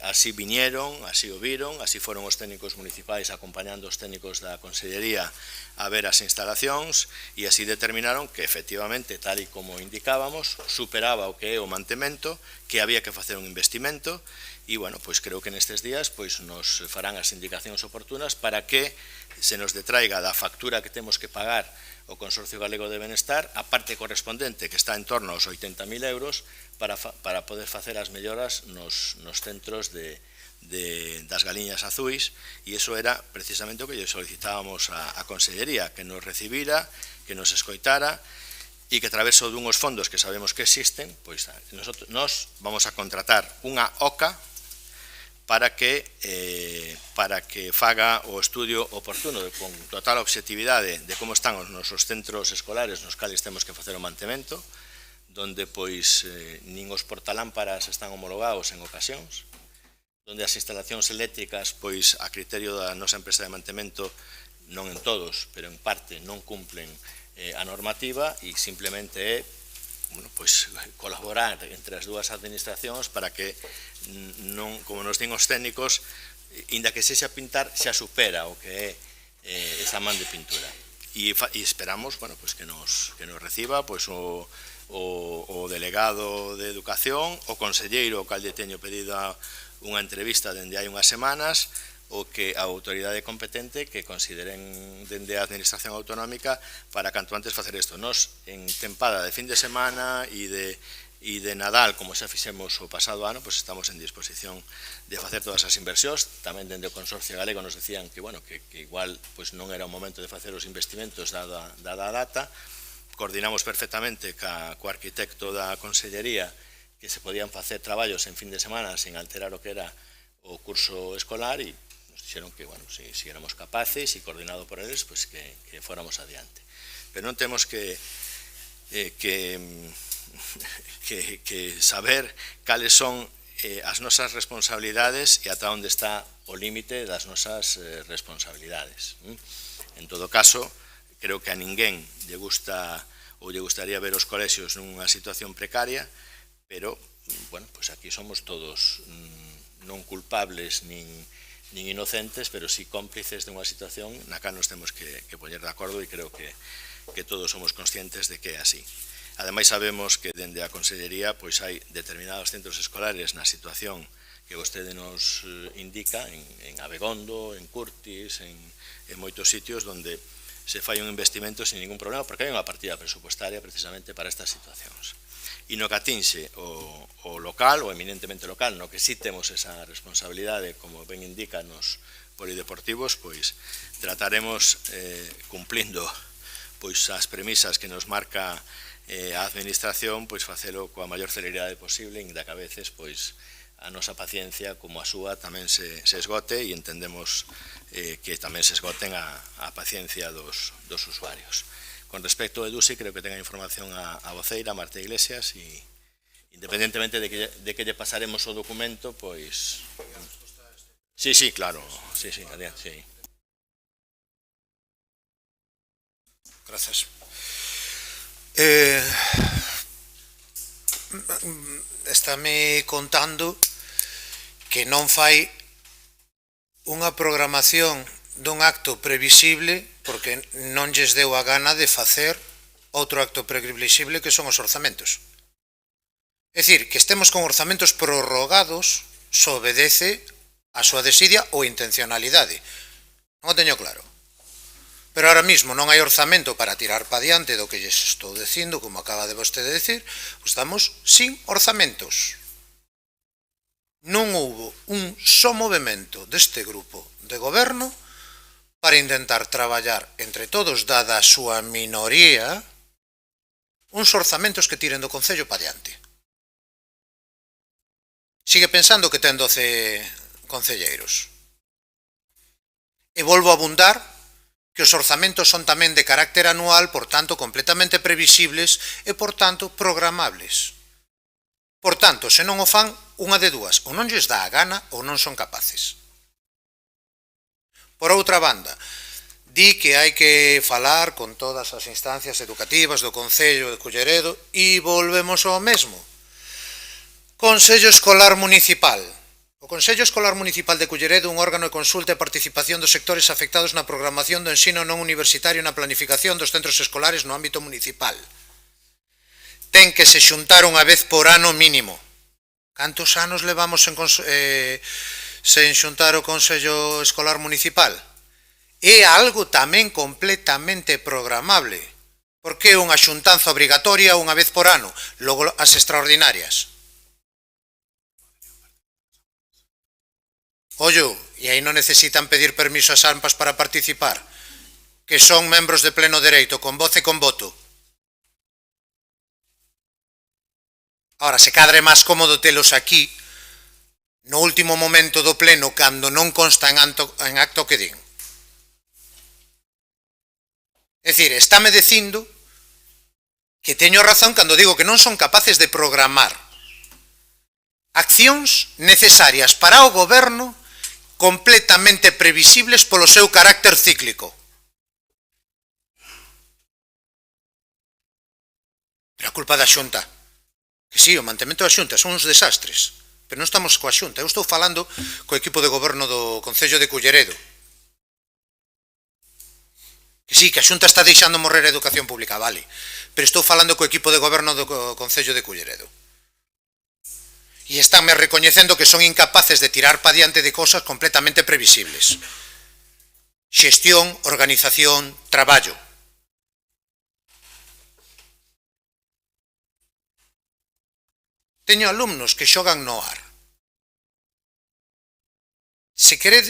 Así viñeron, así o viron, así foron os técnicos municipais acompañando os técnicos da Consellería a ver as instalacións e así determinaron que efectivamente, tal e como indicábamos, superaba o que é o mantemento, que había que facer un investimento e, bueno, pois creo que nestes días pois nos farán as indicacións oportunas para que se nos detraiga da factura que temos que pagar o Consorcio Galego de Benestar a parte correspondente, que está en torno aos 80.000 euros, para poder facer as melloras nos centros das galiñas azuis, e iso era precisamente o que lle solicitábamos a Consellería, que nos recibira, que nos escoitara, e que a través dunhos fondos que sabemos que existen, pois nos vamos a contratar unha OCA para que faga o estudio oportuno con total obxectividade de como están os nosos centros escolares nos cales temos que facer o mantemento, donde pois nin os portalámparas están homologados en ocasións, donde as instalacións eléctricas pois a criterio da nosa empresa de mantemento non en todos, pero en parte non cumplen a normativa e simplemente é pois colaborar entre as dúas administracións para que non, como nos din os técnicos, inda que sexa pintar, xa supera o que é esa man de pintura. E esperamos, bueno, pois que nos reciba pois o delegado de Educación, o conselleiro, o cal lle teño pedido unha entrevista dende hai unhas semanas, o que a autoridade competente que consideren dende a Administración Autonómica para canto antes facer isto. Nos, en tempada de fin de semana e de Nadal, como xa fixemos o pasado ano, pois estamos en disposición de facer todas as inversións. Tamén dende o Consorcio Galego nos decían que, bueno, que igual pois non era o momento de facer os investimentos dada a data. Coordinamos perfectamente co arquitecto da Consellería que se podían facer traballos en fin de semana sen alterar o que era o curso escolar e nos dixeron que, bueno, se éramos capaces e coordinado por eles, pois que fóramos adiante. Pero non temos que saber cales son as nosas responsabilidades e ata onde está o límite das nosas responsabilidades. En todo caso, creo que a ninguén lle gusta ou lle gustaría ver os colexios nunha situación precaria, pero, bueno, pois aquí somos todos non culpables nin inocentes, pero sí cómplices de unha situación na que nos temos que poñer de acordo e creo que todos somos conscientes de que é así. Ademais, sabemos que dende a Consellería pois hai determinados centros escolares na situación que vostede nos indica, en Abegondo, en Curtis, en moitos sitios onde se fai un investimento sin ningún problema, porque hai unha partida presupuestaria precisamente para estas situacións. E no que atinxe o local, o eminentemente local, no que sí temos esa responsabilidade, como ben indica nos polideportivos, pois trataremos, cumplindo pois as premisas que nos marca a Administración, pois facelo coa maior celeridade posible, inda que a veces pois a nosa paciencia, como a súa, tamén se esgote e entendemos que tamén se esgoten a paciencia dos usuarios. Con respecto ao EDUSI, creo que ten a información a voceira, Marta Iglesias, e independentemente de que lle pasaremos o documento, pois... Sí, claro, sí, adiante, sí. Grazas. Estáme contando que non fai unha programación dun acto previsible porque non lles deu a gana de facer outro acto previsible que son os orzamentos. É dicir, que estemos con orzamentos prorrogados se obedece a súa desidia ou intencionalidade. Non o teño claro. Pero ahora mismo non hai orzamento para tirar pa diante do que lles estou dicindo, como acaba de vostede decir, estamos sin orzamentos. Non houbo un só movimento deste grupo de goberno para intentar traballar entre todos, dada a súa minoría, uns orzamentos que tiren do Concello pa diante. Sigue pensando que ten 12 concelleiros. E volvo a abundar que os orzamentos son tamén de carácter anual, por tanto, completamente previsibles e, por tanto, programables. Por tanto, se non o fan, unha de dúas, ou non lles dá a gana ou non son capaces. Por outra banda, di que hai que falar con todas as instancias educativas do Concello de Culleredo e volvemos ao mesmo. Consello Escolar Municipal. O Consello Escolar Municipal de Culleredo é un órgano de consulta e participación dos sectores afectados na programación do ensino non universitario e na planificación dos centros escolares no ámbito municipal. Ten que se xuntar unha vez por ano mínimo. Cantos anos levamos sen xuntar o Consello Escolar Municipal? É algo tamén completamente programable, porque é unha xuntanza obrigatoria unha vez por ano, logo as extraordinarias. Ollo, e aí non necesitan pedir permiso ás AMPAs para participar, que son membros de pleno dereito, con voz e con voto. Ahora, se cadra é máis cómodo telos aquí, no último momento do pleno, cando non consta en acto que din. É dicir, estáme dicindo que teño razón cando digo que non son capaces de programar accións necesarias para o goberno completamente previsibles polo seu carácter cíclico. Pero a culpa da Xunta, que sí, o mantemento da Xunta son uns desastres, pero non estamos coa Xunta, eu estou falando co equipo de goberno do Concello de Culleredo. Que sí, que a Xunta está deixando morrer a educación pública, vale, pero estou falando co equipo de goberno do Concello de Culleredo. E estánme recoñecendo que son incapaces de tirar pa diante de cosas completamente previsibles. Xestión, organización, traballo. Teño alumnos que xogan no ar. Se queren,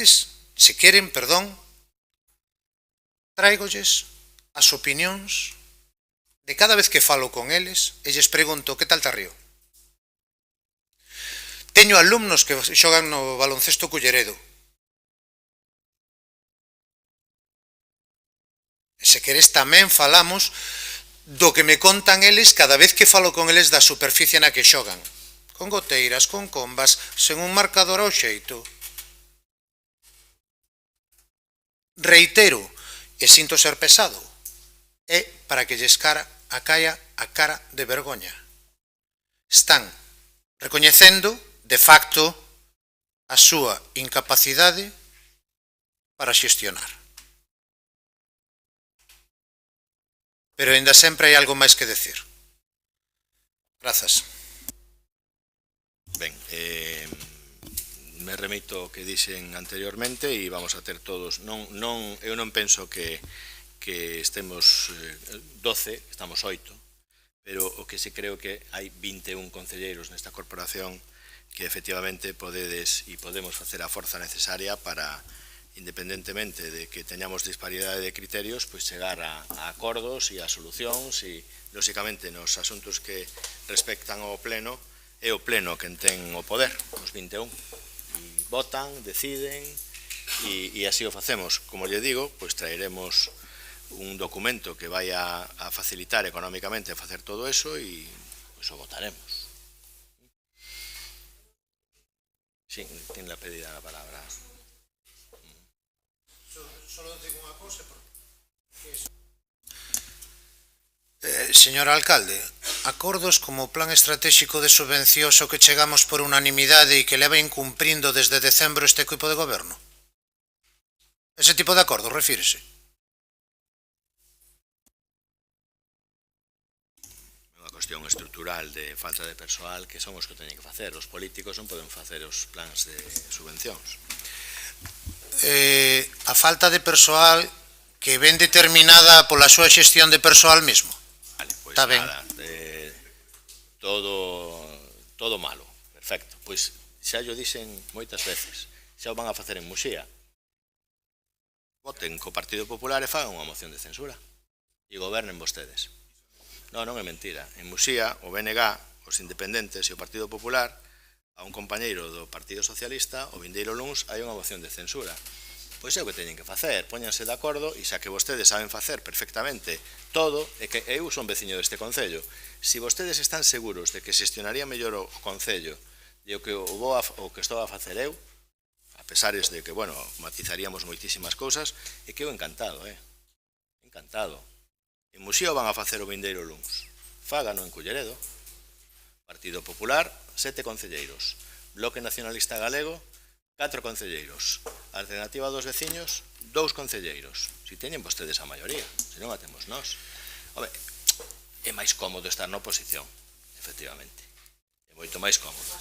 tráigolles as opinións de cada vez que falo con eles e lles pregunto que tal Tarrío. Teño alumnos que xogan no baloncesto Culleredo. E se queres tamén falamos do que me contan eles cada vez que falo con eles da superficie na que xogan. Con goteiras, con combas, sen un marcador ao xeito. Reitero, e sinto ser pesado, é para que lles caia a cara de vergoña. Están recoñecendo, de facto, a súa incapacidade para xestionar. Pero ainda sempre hai algo máis que decir. Grazas. Ben, me remito ao que dixen anteriormente e vamos a ter todos, eu non penso que estemos 12, estamos 8, pero o que sí creo que hai 21 concelleiros nesta corporación que efectivamente podedes e podemos facer a forza necesaria para, independentemente de que teñamos disparidade de criterios, pois chegar a acordos e a solucións e, lóxicamente, nos asuntos que respectan ao pleno, é o pleno quen ten o poder, os 21. Votan, deciden e así o facemos. Como lle digo, pois traeremos un documento que vai a facilitar económicamente facer todo eso e pois o votaremos. Sí, ten la pedida la palabra. Solo digo unha cousa, señor alcalde, acordos como o plan estratégico de subvencións ao que chegamos por unanimidade e que leva incumprindo desde decembro este equipo de goberno? Ese tipo de acordos, refírese? É unha cuestión estrutural de falta de persoal que son os que teñen que facer. Os políticos non poden facer os plans de subvencións. A falta de persoal que ven determinada pola súa xestión de persoal mesmo. Vale, pois Está ben. nada, todo malo, perfecto. Pois xa yo dixen moitas veces, xa o van a facer en Muxía. Voten co Partido Popular e fagan unha moción de censura e gobernen vostedes. Non é mentira. En Muxía, o BNG, os independentes e o Partido Popular, a un compañeiro do Partido Socialista, o vindeiro luns, hai unha moción de censura. Pois é o que teñen que facer, póñanse de acordo e xa que vostedes saben facer perfectamente todo, e que eu son veciño deste Concello, se vostedes están seguros de que xestionaría mellor o Concello e o que estou a facer eu, pesares de que, bueno, matizaríamos moitísimas cousas, e que eu encantado, encantado. En Muxía van a facer o vindeiro luns. Fágano en Culleredo. Partido Popular, 7 concelleiros. Bloque Nacionalista Galego, 4 concelleiros. Alternativa dos veciños, 2 concelleiros. Si teñen vostedes a maioría, se non a temos nós. Home, é máis cómodo estar na oposición, efectivamente. É moito máis cómodo.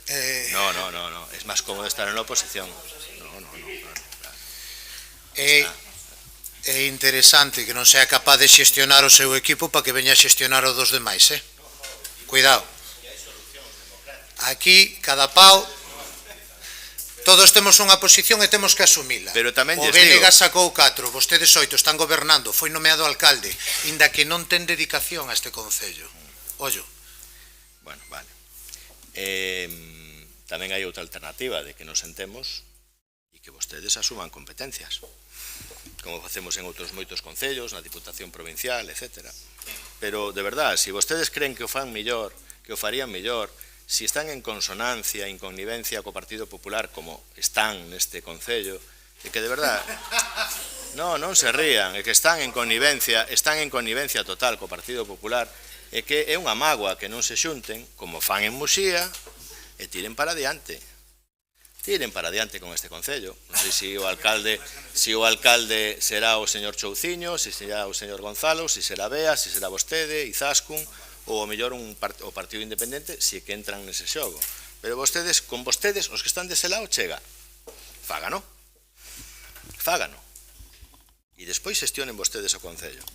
No, é máis cómodo estar na oposición. No. É interesante que non sea capaz de xestionar o seu equipo para que veña a xestionar o dos demais, Cuidado. Aquí, cada pau, todos temos unha posición e temos que asumila. Pero tamén o lles digo... BNG sacou 4, vostedes 8, están gobernando, foi nomeado alcalde, inda que non ten dedicación a este concello. Ollo. Bueno, vale. Tamén hai outra alternativa de que nos sentemos e que vostedes asuman competencias, como facemos en outros moitos concellos, na Diputación Provincial, etc. Pero, de verdad, se vostedes creen que o fan mellor, que o farían mellor, se están en consonancia, en connivencia co Partido Popular, como están neste concello, e que, de verdad, non se rían, é que están en connivencia total co Partido Popular, e que é unha mágoa que non se xunten, como fan en Muxía, e tiren para adiante. Tiren para adiante con este concello. Non sei se o alcalde será o señor Chouciño, se será o señor Gonzalo, se será Bea, se será vostede, Izaskun, ou o mellor o Partido Independente, se que entran nese xogo. Pero vostedes, con vostedes, os que están dese lado, chega. Fágano. E despois xestionen vostedes o concello.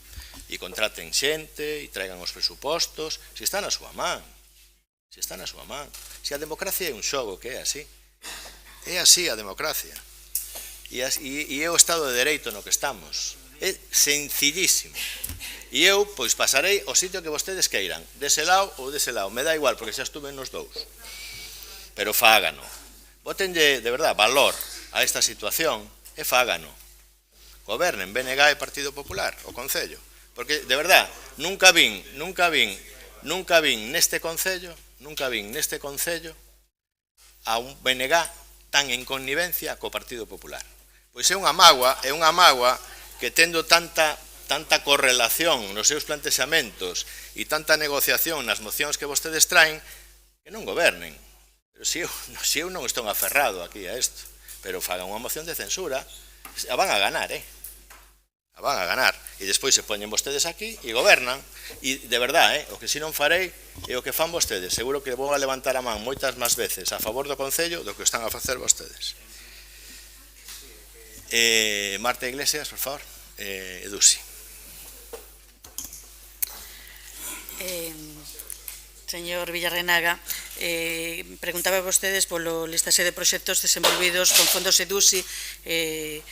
E contraten xente, e traigan os presupostos, se está na súa man. Se a democracia é un xogo que é así. É así a democracia. E é o Estado de Dereito no que estamos. É sencillísimo. E eu, pois, pasarei ao sitio que vostedes queiran, dese lado ou dese lado. Me dá igual, porque xa estuve nos dous. Pero fágano. Bótenlle, de verdad, valor a esta situación e fágano. Gobernen BNG e Partido Popular, o Concello. Porque, de verdad, nunca vin neste Concello a un BNG tan en connivencia co Partido Popular. Pois é unha mágoa que tendo tanta correlación nos seus plantexamentos e tanta negociación nas mocións que vostedes traen, que non gobernen. Pero se eu non estou aferrado aquí a isto, pero fagan unha moción de censura, a van a ganar, a van a ganar. E despois se poñen vostedes aquí e gobernan. E, de verdad, o que si non farei é o que fan vostedes. Seguro que vou a levantar a man moitas máis veces a favor do Concello do que están a facer vostedes. Marta Iglesias, por favor. Edusi. Señor Villarrenaga, preguntaba vostedes polo listase de proxectos desenvolvidos con fondos EDUSI e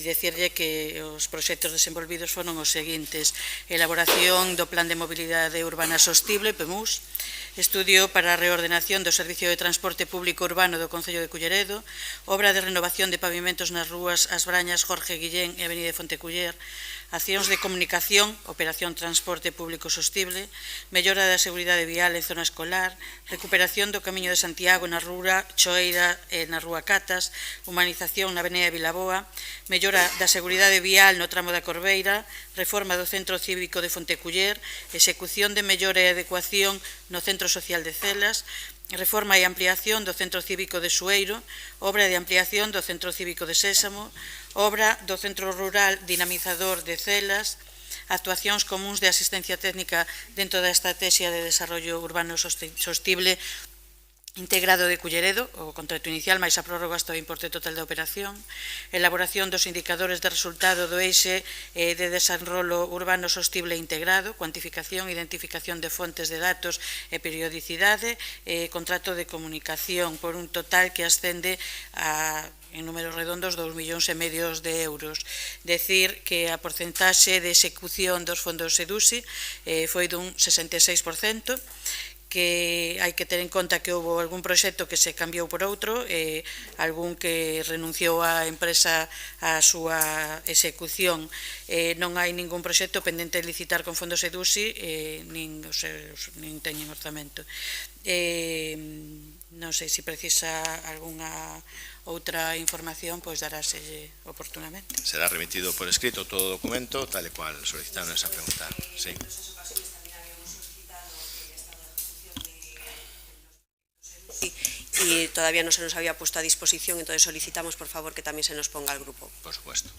decirlle que os proxectos desenvolvidos foron os seguintes: elaboración do Plan de Mobilidade Urbana Sostible, PEMUS, estudio para a reordenación do Servicio de Transporte Público Urbano do Concello de Culleredo, obra de renovación de pavimentos nas rúas As Brañas, Jorge Guillén e Avenida Fonteculler, accións de comunicación, operación Transporte Público Sostible, mellora da seguridade vial en zona escolar, recuperación do Camiño de Santiago na Rúa Choeira e na Rúa Catas, humanización na Avenida Vilaboa, mellora da seguridade vial no tramo da Corbeira, reforma do Centro Cívico de Fonteculler, execución de mellora e adecuación no Centro Social de Celas, reforma e ampliación do Centro Cívico de Sueiro, obra de ampliación do Centro Cívico de Sésamo, obra do Centro Rural Dinamizador de Celas, actuacións comuns de asistencia técnica dentro da Estrategia de Desarrollo Urbano Sostible integrado de Culleredo, o contrato inicial máis a prórroga hasta o importe total da operación, elaboración dos indicadores de resultado do eixe de desenrolo urbano sostible integrado, cuantificación e identificación de fontes de datos e periodicidade, contrato de comunicación por un total que ascende a, en números redondos, 2,5 millóns de euros. Decir que a porcentaxe de execución dos fondos EDUSI foi dun 66%, que hai que ter en conta que houve algún proxecto que se cambiou por outro, algún que renunciou a empresa a súa execución. Non hai ningún proxecto pendente de licitar con fondos EDUSI, nin teñen orzamento. Non sei se precisa algunha outra información, pois daráselle oportunamente. Será remitido por escrito todo o documento, tal e cual solicitaron esa pregunta. Sí. Y todavía no se nos había puesto a disposición, entonces solicitamos por favor que también se nos ponga al grupo. Por supuesto.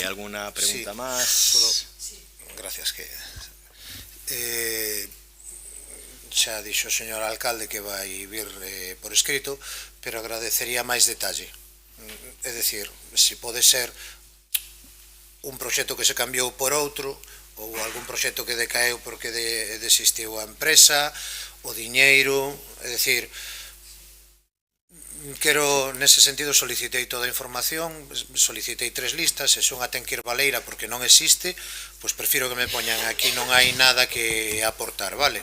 ¿Alguna pregunta Sí, más? Gracias. Xa dixo o señor alcalde que vai vir por escrito, pero agradecería máis detalle. É dicir, se pode ser un proxecto que se cambiou por outro, ou algún proxecto que decaeu porque desistiu a empresa, o diñeiro, é dicir, quero, nese sentido, solicitei toda a información, solicitei 3 listas, se son a ten que ir baleira porque non existe, pois prefiro que me poñan aquí, non hai nada que aportar, vale?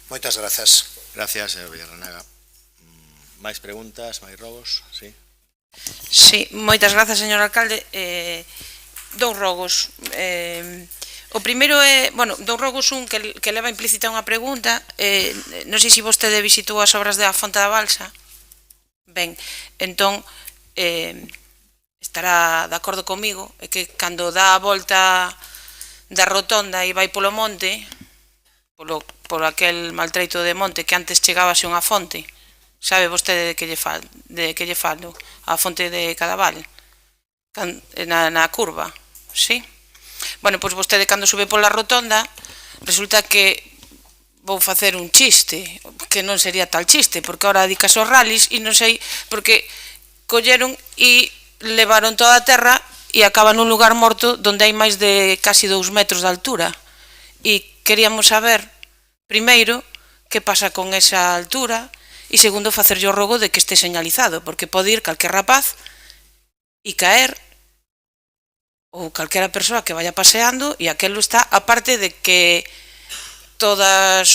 Moitas grazas. Gracias, señor Villarrenaga. Máis preguntas, máis robos? Sí. Sí, moitas grazas, señor alcalde. Dous rogos. O primeiro é, bueno, dous rogos, un que leva implícita unha pregunta. Non sei se vostede visitou as obras da Fonte da Balsa. Ben, entón, estará de acordo comigo, é que cando dá a volta da rotonda e vai polo monte, por aquel maltreito de monte que antes chegábase unha fonte, sabe vostede de que lle falo, a fonte de Cadaval, na curva, sí? Bueno, pois vostede cando sube pola rotonda, resulta que vou facer un chiste, que non sería tal chiste, porque ahora dedicas aos rallies e non sei, porque colleron e levaron toda a terra e acaba nun lugar morto onde hai máis de casi 2 metros de altura. E queríamos saber, primeiro, que pasa con esa altura, e segundo, facerlle o rogo de que este señalizado, porque pode ir calquer rapaz e caer, ou calquera persoa que vaya paseando, e aquelo está, aparte de que todos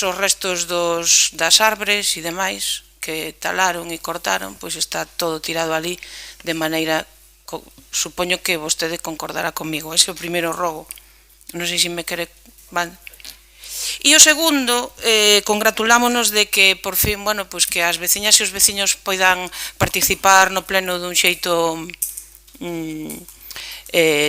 os restos das árbores e demais que talaron e cortaron, pois está todo tirado ali de maneira, supoño que vostede concordará comigo. Ese é o primeiro rogo. Non sei se me quere... E o segundo, congratulámonos de que, por fin, bueno, pois que as veciñas e os veciños poidan participar no pleno dun xeito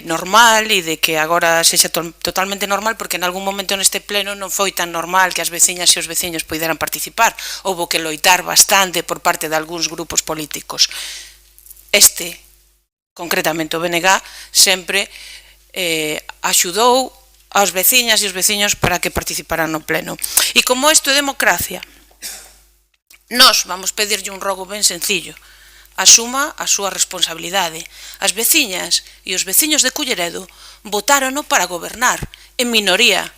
normal e de que agora sexa totalmente normal, porque en algún momento neste pleno non foi tan normal que as veciñas e os veciños poideran participar. Houbo que loitar bastante por parte de algúns grupos políticos. Concretamente o BNG, sempre axudou aos veciñas e os veciños para que participaran no pleno. E como isto é democracia, nós vamos pedirlle un rogo ben sencillo: asuma a súa responsabilidade. As veciñas e os veciños de Culleredo votárono para gobernar, en minoría.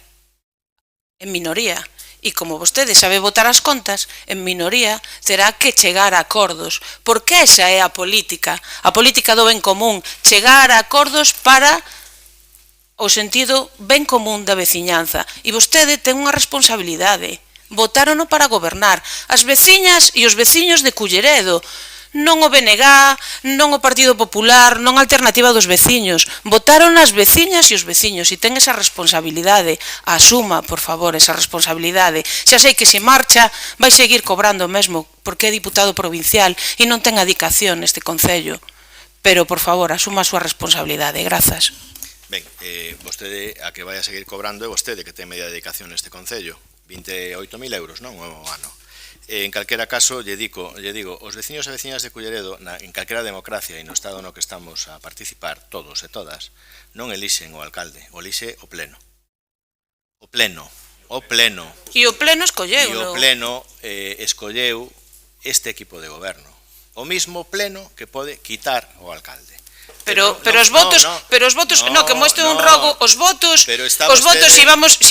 En minoría. E como vostede sabe votar as contas, en minoría terá que chegar a acordos, porque esa é a política do ben común, chegar a acordos para o sentido ben común da veciñanza. E vostede ten unha responsabilidade. Votárono para gobernar. As veciñas e os veciños de Culleredo, non o BNG, non o Partido Popular, non a Alternativa dos Veciños. Votaron as veciñas e os veciños e ten esa responsabilidade. Asuma, por favor, esa responsabilidade. Xa sei que se marcha vai seguir cobrando o mesmo porque é diputado provincial e non ten adicación neste concello. Pero, por favor, asuma a súa responsabilidade. Grazas. Ben, vostede a que vai a seguir cobrando é vostede que ten media dedicación neste concello. 28.000 euros, non? O ano. En calquera caso, lle digo, os veciños e veciñas de Culleredo, en calquera democracia e no estado no que estamos a participar, todos e todas, non elixen o alcalde, o elixe o pleno. O pleno. E o pleno escolleu. E o pleno escolleu este equipo de goberno. O mismo pleno que pode quitar o alcalde. Pero os votos, no, como isto é un rogo, os votos, se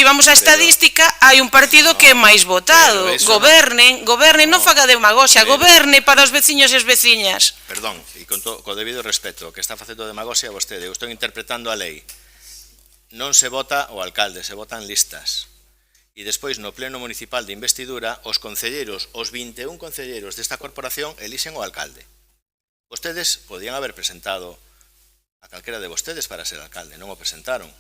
vamos á estadística, hai un partido que é máis votado. Gobernen, non faga demagoxia, goberne para os veciños e as veciñas. Perdón, e con debido respeto, que está facendo demagoxia vostede, eu estou interpretando a lei. Non se vota o alcalde, se votan listas. E despois no pleno municipal de investidura, os concelleiros, os 21 concelleiros desta corporación elixen o alcalde. Vostedes podían haber presentado a calquera de vostedes para ser alcalde, non o presentaron.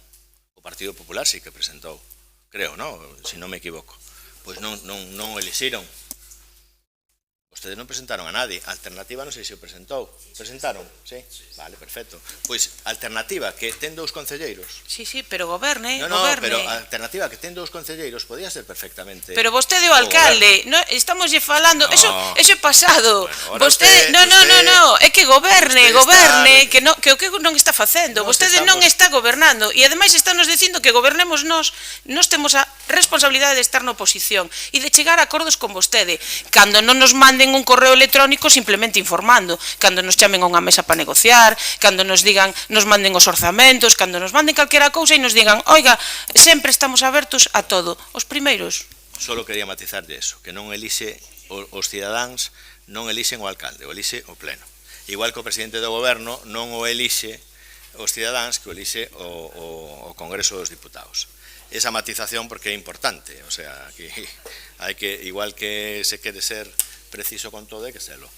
O Partido Popular sí que presentou, creo, non? Se non me equivoco. Pois non o elixiron. Ustedes non presentaron a nadie. Alternativa non sei se o presentou. Presentaron? Sí? Vale, perfecto. Pois, alternativa, que ten dous concelleiros. Sí, pero goberne, No, goberne. pero alternativa, que ten dous concelleiros, podía ser perfectamente. Pero vostede o alcalde, no, estamos lle falando, No. eso é pasado. Bueno, ahora Vostede, usted- no, é que goberne, usted que o que non está facendo. Nós Vostede non estamos- está gobernando e ademais está nos dicindo que gobernemos nós temos a responsabilidade de estar na oposición e de chegar a acordos con vostede. Cando non nos manden un correo electrónico simplemente informando, cando nos chamen a unha mesa para negociar, cando nos digan, nos manden os orzamentos, cando nos manden calquera cousa e nos digan, oiga, sempre estamos abertos a todo. Os primeiros. Solo quería matizar de eso, que non elixe os cidadáns, non elixen o alcalde, o elixe o pleno. Igual que o presidente do goberno non o elixe os cidadáns, que o elixe o Congreso dos Diputados. Esa matización porque é importante, o sea, que hai que, igual que se quere ser preciso con todo, hai que serlo.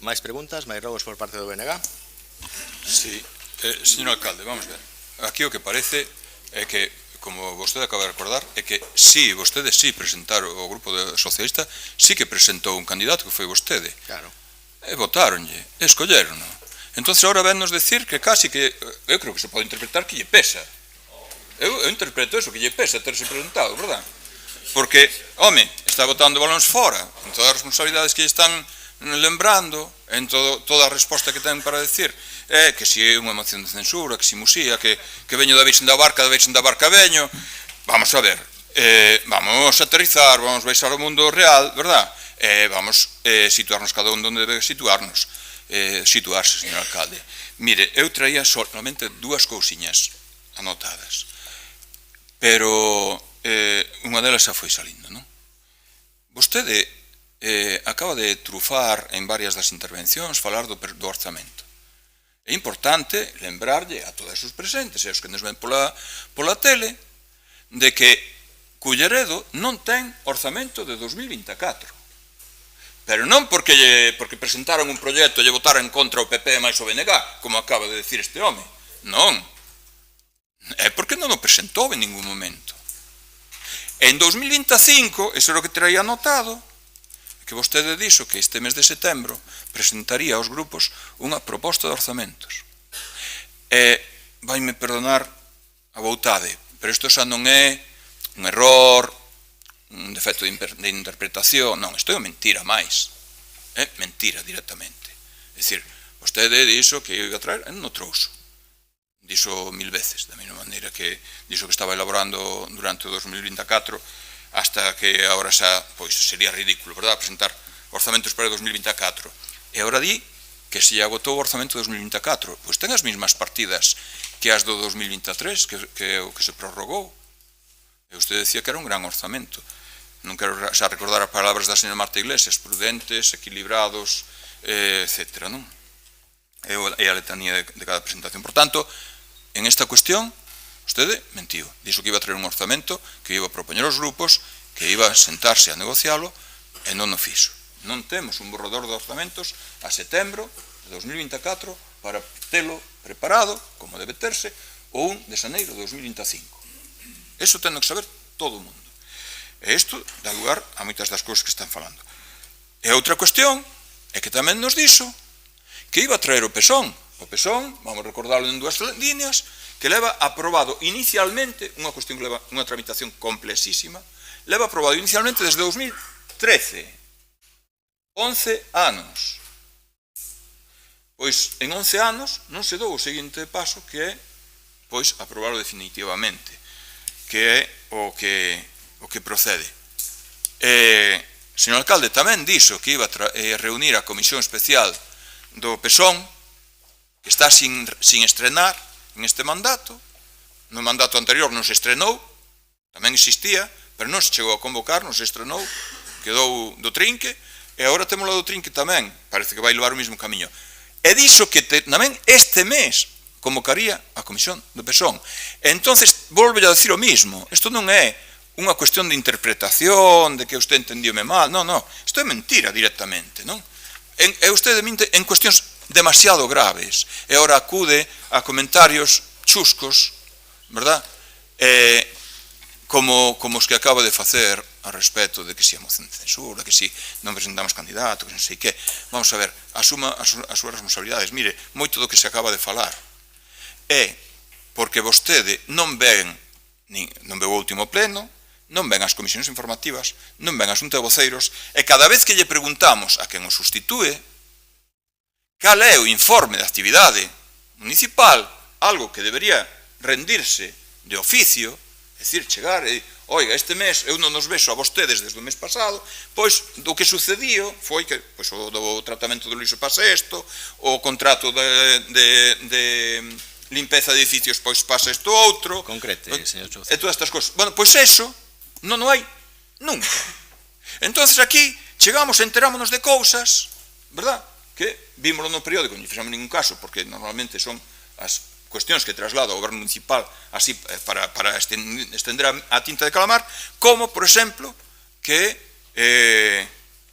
Máis preguntas, máis rogos por parte do BNG? Sí, señor alcalde, vamos ver. Aquí o que parece é que, como vostede acaba de recordar, é que sí, vostede sí presentaron, o grupo socialista sí que presentou un candidato que foi vostede. Claro. E votaronlle, e escollerono. Entón, agora vennos decir que casi que, eu creo que se pode interpretar que lle pesa. Eu interpreto eso, que lle pesa terse presentado, verdad? Porque, home, está botando balóns fora, en todas as responsabilidades que lle están lembrando, en toda a resposta que ten para decir, que si é unha moción de censura, que si musía, que veño da Virxen da Barca veño, vamos a ver, vamos a aterrizar, vamos baixar ao mundo real, verdad? Vamos situarnos cada un donde debe situarse, señor alcalde. Mire, eu traía solamente dúas cousiñas anotadas, pero unha delas xa foi salindo, non? Vostede acaba de trufar en varias das intervencións falar do orzamento. É importante lembrarlle a todos os presentes e aos que nos ven pola tele de que Culleredo non ten orzamento de 2024. Pero non porque presentaron un proxecto e lle votaron en contra o PP máis o BNG, como acaba de decir este home. Non. É porque non o presentou en ningún momento. En 2025, eso é o que traía anotado, que vostede dixo que este mes de setembro presentaría aos grupos unha proposta de orzamentos. Vaime perdonar a voutade, pero isto xa non é un error, un defecto de interpretación, non, isto é mentira máis. É mentira directamente. É dicir, vostede dixo que iba a traer, non o trouxo. Dixo 1000 veces, da mesma maneira que dixo que estaba elaborando durante o 2024, hasta que agora xa, pois, sería ridículo, verdad, presentar orzamentos para o 2024. E agora di que se agotou o orzamento de 2024, pois ten as mesmas partidas que as do 2023, que é o que se prorrogou. E usted decía que era un gran orzamento. Non quero xa recordar as palabras da señora Marta Iglesias, prudentes, equilibrados, etc. Non? É a letanía de cada presentación. Por tanto, en esta cuestión, vostede mentiu. Dixo que iba a traer un orzamento, que iba a propoñer aos grupos, que iba a sentarse a negocialo, e non o fixo. Non temos un borrador de orzamentos a setembro de 2024 para telo preparado, como debe terse, o 1 de xaneiro de 2025. Eso ten que saber todo o mundo. E isto dá lugar a moitas das cousas que están falando. E outra cuestión é que tamén nos dixo que iba a traer o PSON. O PSON, vamos recordarlo en dúas líneas, que leva aprobado inicialmente, unha cuestión que leva unha tramitación complexísima, leva aprobado inicialmente desde 2013. 11 anos. Pois en 11 anos non se dou o seguinte paso, que é, pois, aprobarlo definitivamente, que é o que procede. Señor alcalde, tamén dixo que iba a reunir a comisión especial do PSON, que está sin estrenar en este mandato. No mandato anterior non se estrenou, tamén existía, pero non se chegou a convocar, non se estrenou, quedou do trinque, e agora temos do trinque tamén, parece que vai levar o mesmo camiño. E dixo que tamén este mes convocaría a comisión do PSON. E entonces volve a decir o mismo, isto non é unha cuestión de interpretación, de que usted entendiome mal, non, isto é mentira directamente, non? E usted mente en cuestións demasiado graves, e agora acude a comentarios chuscos, verdad? como os que acaba de facer a respecto de que si a moción de censura, que si non presentamos candidato, que non sei que. Vamos a ver, asuma as súas responsabilidades. Mire, moito do que se acaba de falar é porque vostede non veu o último pleno, non ven as comisións informativas, non ven a xunta de voceiros, e cada vez que lle preguntamos a quen o sustitúe cal é o informe de actividade municipal, algo que debería rendirse de oficio, é dicir, chegar e, oiga, este mes eu non nos vexo a vostedes desde o mes pasado, pois o que sucedió foi que pois, o do tratamento do lixo pasa isto, o contrato de limpeza de edificios pois pasa isto outro. Concrete, señor Chouza. E todas estas cosas. Bueno, pois eso non hai nunca. Entonces aquí chegamos e enterámonos de cousas, verdad? Que vímoslo no periódico, non fixamos ningún caso, porque normalmente son as cuestións que traslada o goberno municipal así para estender a tinta de calamar, como, por exemplo, que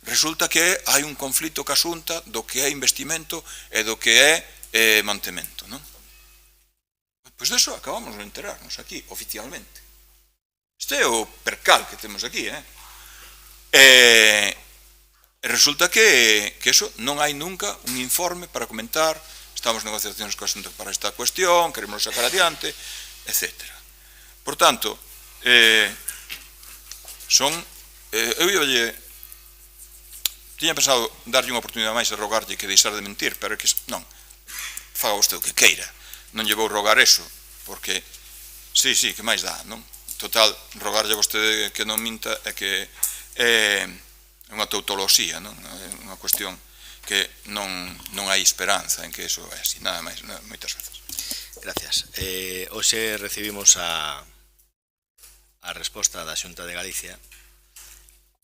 resulta que hai un conflito ca Xunta do que é investimento e do que é mantemento, non? Pois deso acabamos de enterarnos aquí, oficialmente. Este é o percal que temos aquí, resulta que eso non hai nunca un informe para comentar. Estamos en negociacións para esta cuestión, queremos sacar adiante, etc. Por tanto, tiña pensado darlle unha oportunidade máis a rogarlle que deixar de mentir, pero é que non, faga vostede o que queira, non lle vou rogar eso, porque, sí, que máis dá, non? Total, rogarlle a vostede que non minta é que é unha tautoloxía, non? É unha cuestión que non hai esperanza en que eso é así, nada máis, moitas grazas. Gracias. Hoxe recibimos a resposta da Xunta de Galicia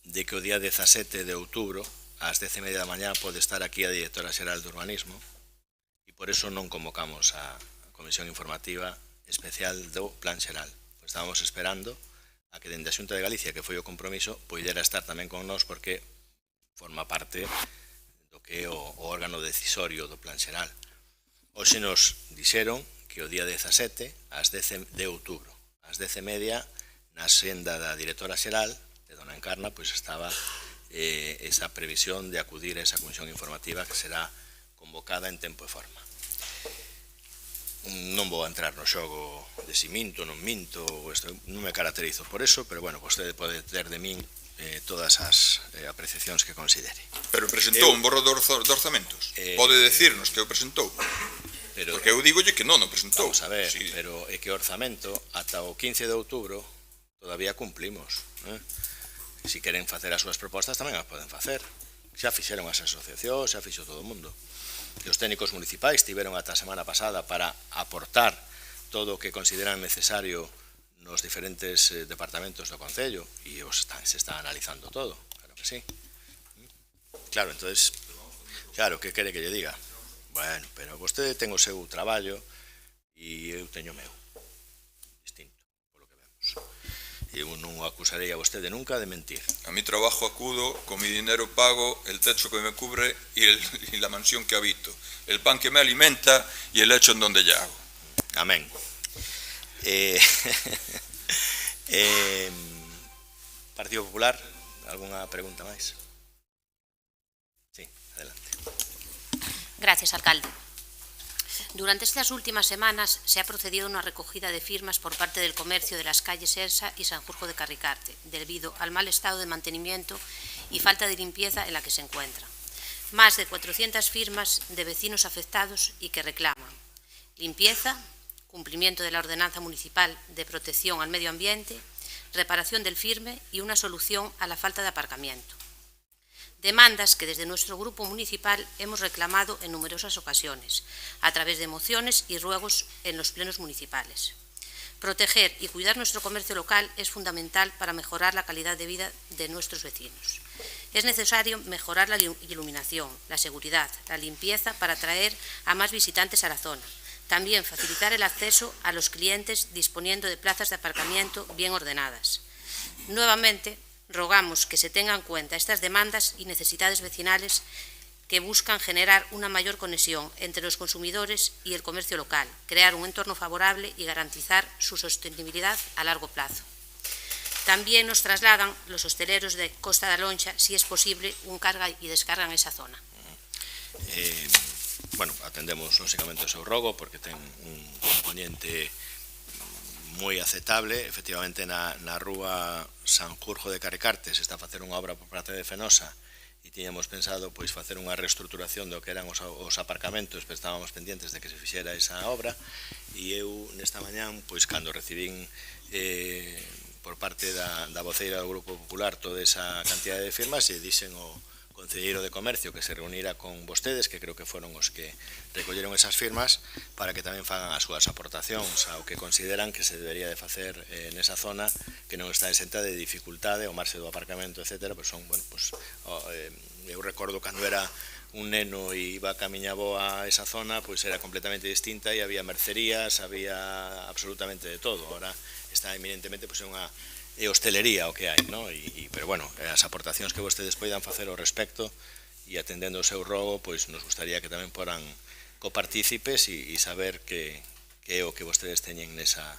de que o día 17 de outubro ás 10:30 da mañá pode estar aquí a directora xeral de Urbanismo e por eso non convocamos a Comisión Informativa Especial do Plan Xeral. Estábamos esperando a que dende a Xunta de Galicia, que foi o compromiso, poidera estar tamén con nós porque forma parte do que é o órgano decisorio do Plan Xeral. Hoxe nos dixeron que o día 17, ás 10 de outubro, ás 10:30, na senda da directora xeral, de Dona Encarna, pois estaba esa previsión de acudir a esa comisión informativa que será convocada en tempo e forma. Non vou entrar no xogo de si minto, non minto, non me caracterizo por eso, pero bueno, vostede pode ter de min todas as apreciacións que considere. Pero presentou un borrador de orzamentos? Pode decirnos que o presentou? Porque eu digolle que non o presentou. Vamos a ver, pero é que o orzamento ata o 15 de outubro todavía cumplimos. Se queren facer as súas propostas tamén as poden facer. Xa fixeron as asociacións, xa fixo todo o mundo. E os técnicos municipais tiveron ata a semana pasada para aportar todo o que consideran necesario nos diferentes departamentos do Concello e se está analizando todo, claro que sí. Claro, entonces, claro, que quere que lle diga? Bueno, pero vostede ten o seu traballo e eu teño o meu, distinto, polo que vemos. Eu non o acusarei a vostede nunca de mentir. A mi trabajo acudo, con mi dinero pago el techo que me cubre y la mansión que habito, el pan que me alimenta y el lecho en donde llago. Amén. Partido Popular, algunha pregunta máis? Sí, adelante. Gracias, alcalde. Durante estas últimas semanas se ha procedido a una recogida de firmas por parte del comercio de las calles Elsa y Sanjurjo de Carricarte, debido al mal estado de mantenimiento y falta de limpieza en la que se encuentra. Más de 400 firmas de vecinos afectados y que reclaman limpieza, cumplimiento de la ordenanza municipal de protección al medio ambiente, reparación del firme y una solución a la falta de aparcamiento. Demandas que desde nuestro grupo municipal hemos reclamado en numerosas ocasiones, a través de mociones y ruegos en los plenos municipales. Proteger y cuidar nuestro comercio local es fundamental para mejorar la calidad de vida de nuestros vecinos. Es necesario mejorar la iluminación, la seguridad, la limpieza para atraer a más visitantes a la zona. También facilitar el acceso a los clientes disponiendo de plazas de aparcamiento bien ordenadas. Nuevamente, rogamos que se tengan en cuenta estas demandas y necesidades vecinales que buscan generar una mayor conexión entre los consumidores y el comercio local, crear un entorno favorable y garantizar su sostenibilidad a largo plazo. También nos trasladan los hosteleros de Costa da Loncha si es posible un carga y descarga en esa zona. Bueno, atendemos lógicamente o seu rogo porque ten un componente moi aceptable. Efectivamente, na rúa Sanjurjo de Caricarte se está a facer unha obra por parte de Fenosa e tiñamos pensado pois facer unha reestruturación do que eran os aparcamentos, pero estábamos pendientes de que se fixera esa obra, e eu nesta mañán, pois cando recibín por parte da voceira do Grupo Popular toda esa cantidad de firmas, e dixen o Concelleiro de Comercio que se reunira con vostedes, que creo que foron os que recolleron esas firmas, para que tamén fagan as súas aportacións ao que consideran que se debería de facer nesa zona que non está exenta de dificultade, o marxe do aparcamento, etc. Pues son, bueno, pues, eu recordo cando era un neno e iba a camiñabo a esa zona, pois era completamente distinta e había mercerías, había absolutamente de todo. Ahora está eminentemente pois unha hostelería o que hai, ¿no? Pero bueno, as aportacións que vostedes poidan facer ao respecto e atendendo o seu rogo, pois nos gustaría que tamén poran copartícipes e saber que é o que vostedes teñen nesa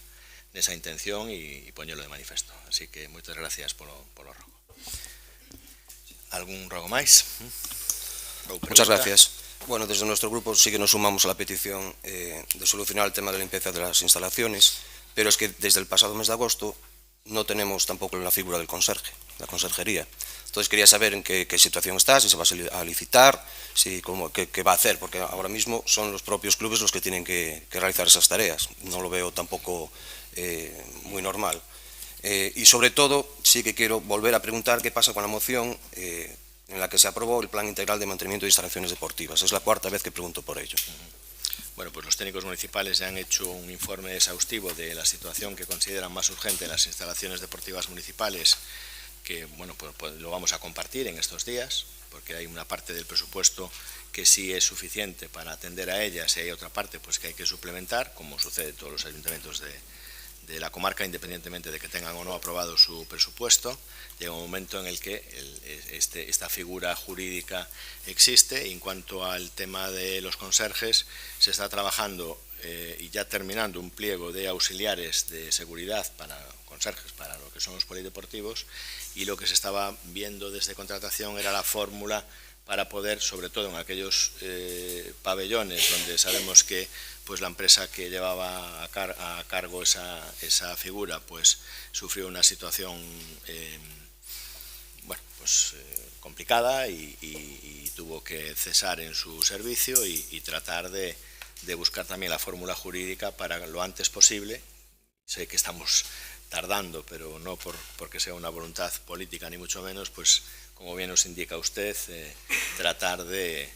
intención e poñelo de manifesto. Así que moitas gracias polo rogo. ¿Algún rogo máis? Muchas gracias. Bueno, desde nuestro grupo sí que nos sumamos a la petición de solucionar el tema de la limpieza de las instalaciones, pero es que desde el pasado mes de agosto no tenemos tampoco la figura del conserje, la conserjería. Entonces quería saber en qué situación está, si se va a licitar, qué va a hacer, porque ahora mismo son los propios clubes los que tienen que realizar esas tareas. No lo veo tampoco muy normal. Y sobre todo, sí que quiero volver a preguntar qué pasa con la moción en la que se aprobó el Plan Integral de Mantenimiento de Instalaciones Deportivas. Es la cuarta vez que pregunto por ello. Bueno, pues los técnicos municipales ya han hecho un informe exhaustivo de la situación que consideran más urgente en las instalaciones deportivas municipales, que bueno, pues lo vamos a compartir en estos días, porque hay una parte del presupuesto que sí es suficiente para atender a ellas y hay otra parte pues que hay que suplementar, como sucede en todos los ayuntamientos de la comarca, independientemente de que tengan o no aprobado su presupuesto. Llega un momento en el que esta figura jurídica existe, y en cuanto al tema de los conserjes, se está trabajando y ya terminando un pliego de auxiliares de seguridad para conserjes, para lo que son los polideportivos, y lo que se estaba viendo desde contratación era la fórmula para poder, sobre todo en aquellos pabellones donde sabemos que pues la empresa que llevaba a cargo esa figura pues sufrió una situación complicada y tuvo que cesar en su servicio y tratar de buscar también la fórmula jurídica para lo antes posible. Sé que estamos tardando, pero no porque sea una voluntad política ni mucho menos, pues como bien nos indica usted, tratar de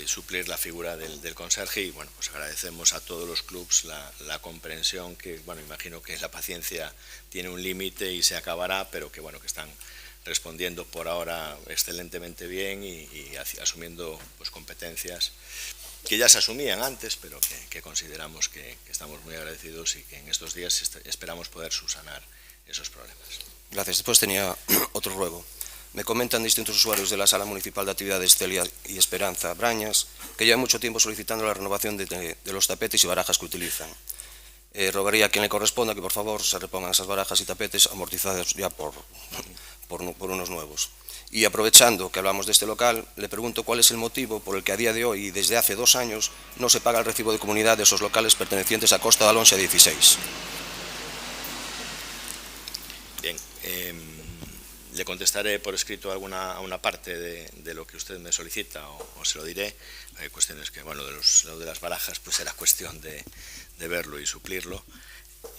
suplir la figura del conserje, y bueno, pues agradecemos a todos los clubs la comprensión, que bueno, imagino que la paciencia tiene un límite y se acabará, pero que bueno, que están respondiendo por ahora excelentemente bien y asumiendo pues competencias que ya se asumían antes, pero que consideramos que estamos muy agradecidos y que en estos días esperamos poder subsanar esos problemas. Gracias. Después tenía otro ruego. Me comentan distintos usuarios de la Sala Municipal de Actividades Celia y Esperanza Brañas que llevan mucho tiempo solicitando la renovación de los tapetes y barajas que utilizan. Rogaría a quien le corresponda que por favor se repongan esas barajas y tapetes amortizados ya por unos nuevos. Y aprovechando que hablamos de este local, le pregunto cuál es el motivo por el que a día de hoy y desde hace 2 años no se paga el recibo de comunidad de esos locales pertenecientes a Costa da Loncha 16. Bien, le contestaré por escrito a una parte de lo que usted me solicita, o se lo diré. Hay cuestiones que, bueno, lo de las barajas pues era cuestión de verlo y suplirlo.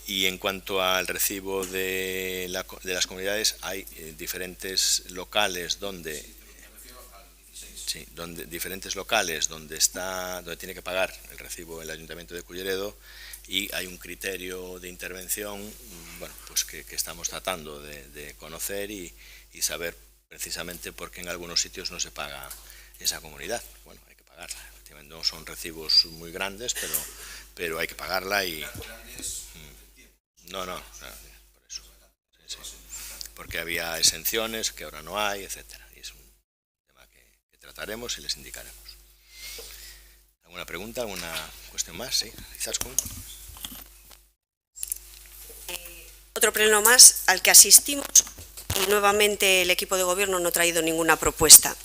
Y en cuanto al recibo de las comunidades, hay diferentes locales donde tiene que pagar el recibo el Ayuntamiento de Culleredo, y hay un criterio de intervención, bueno, pues que estamos tratando de conocer y saber precisamente por qué en algunos sitios no se paga esa comunidad. Bueno, hay que pagarla. Efectivamente, no son recibos muy grandes, pero hay que pagarla y... No, por eso. Sí. Porque había exenciones que ahora no hay, etcétera. Y es un tema que trataremos y les indicaremos. ¿Alguna pregunta, alguna cuestión más? Sí, Izaskun. otro pleno más al que asistimos y nuevamente el equipo de gobierno no ha traído ninguna propuesta.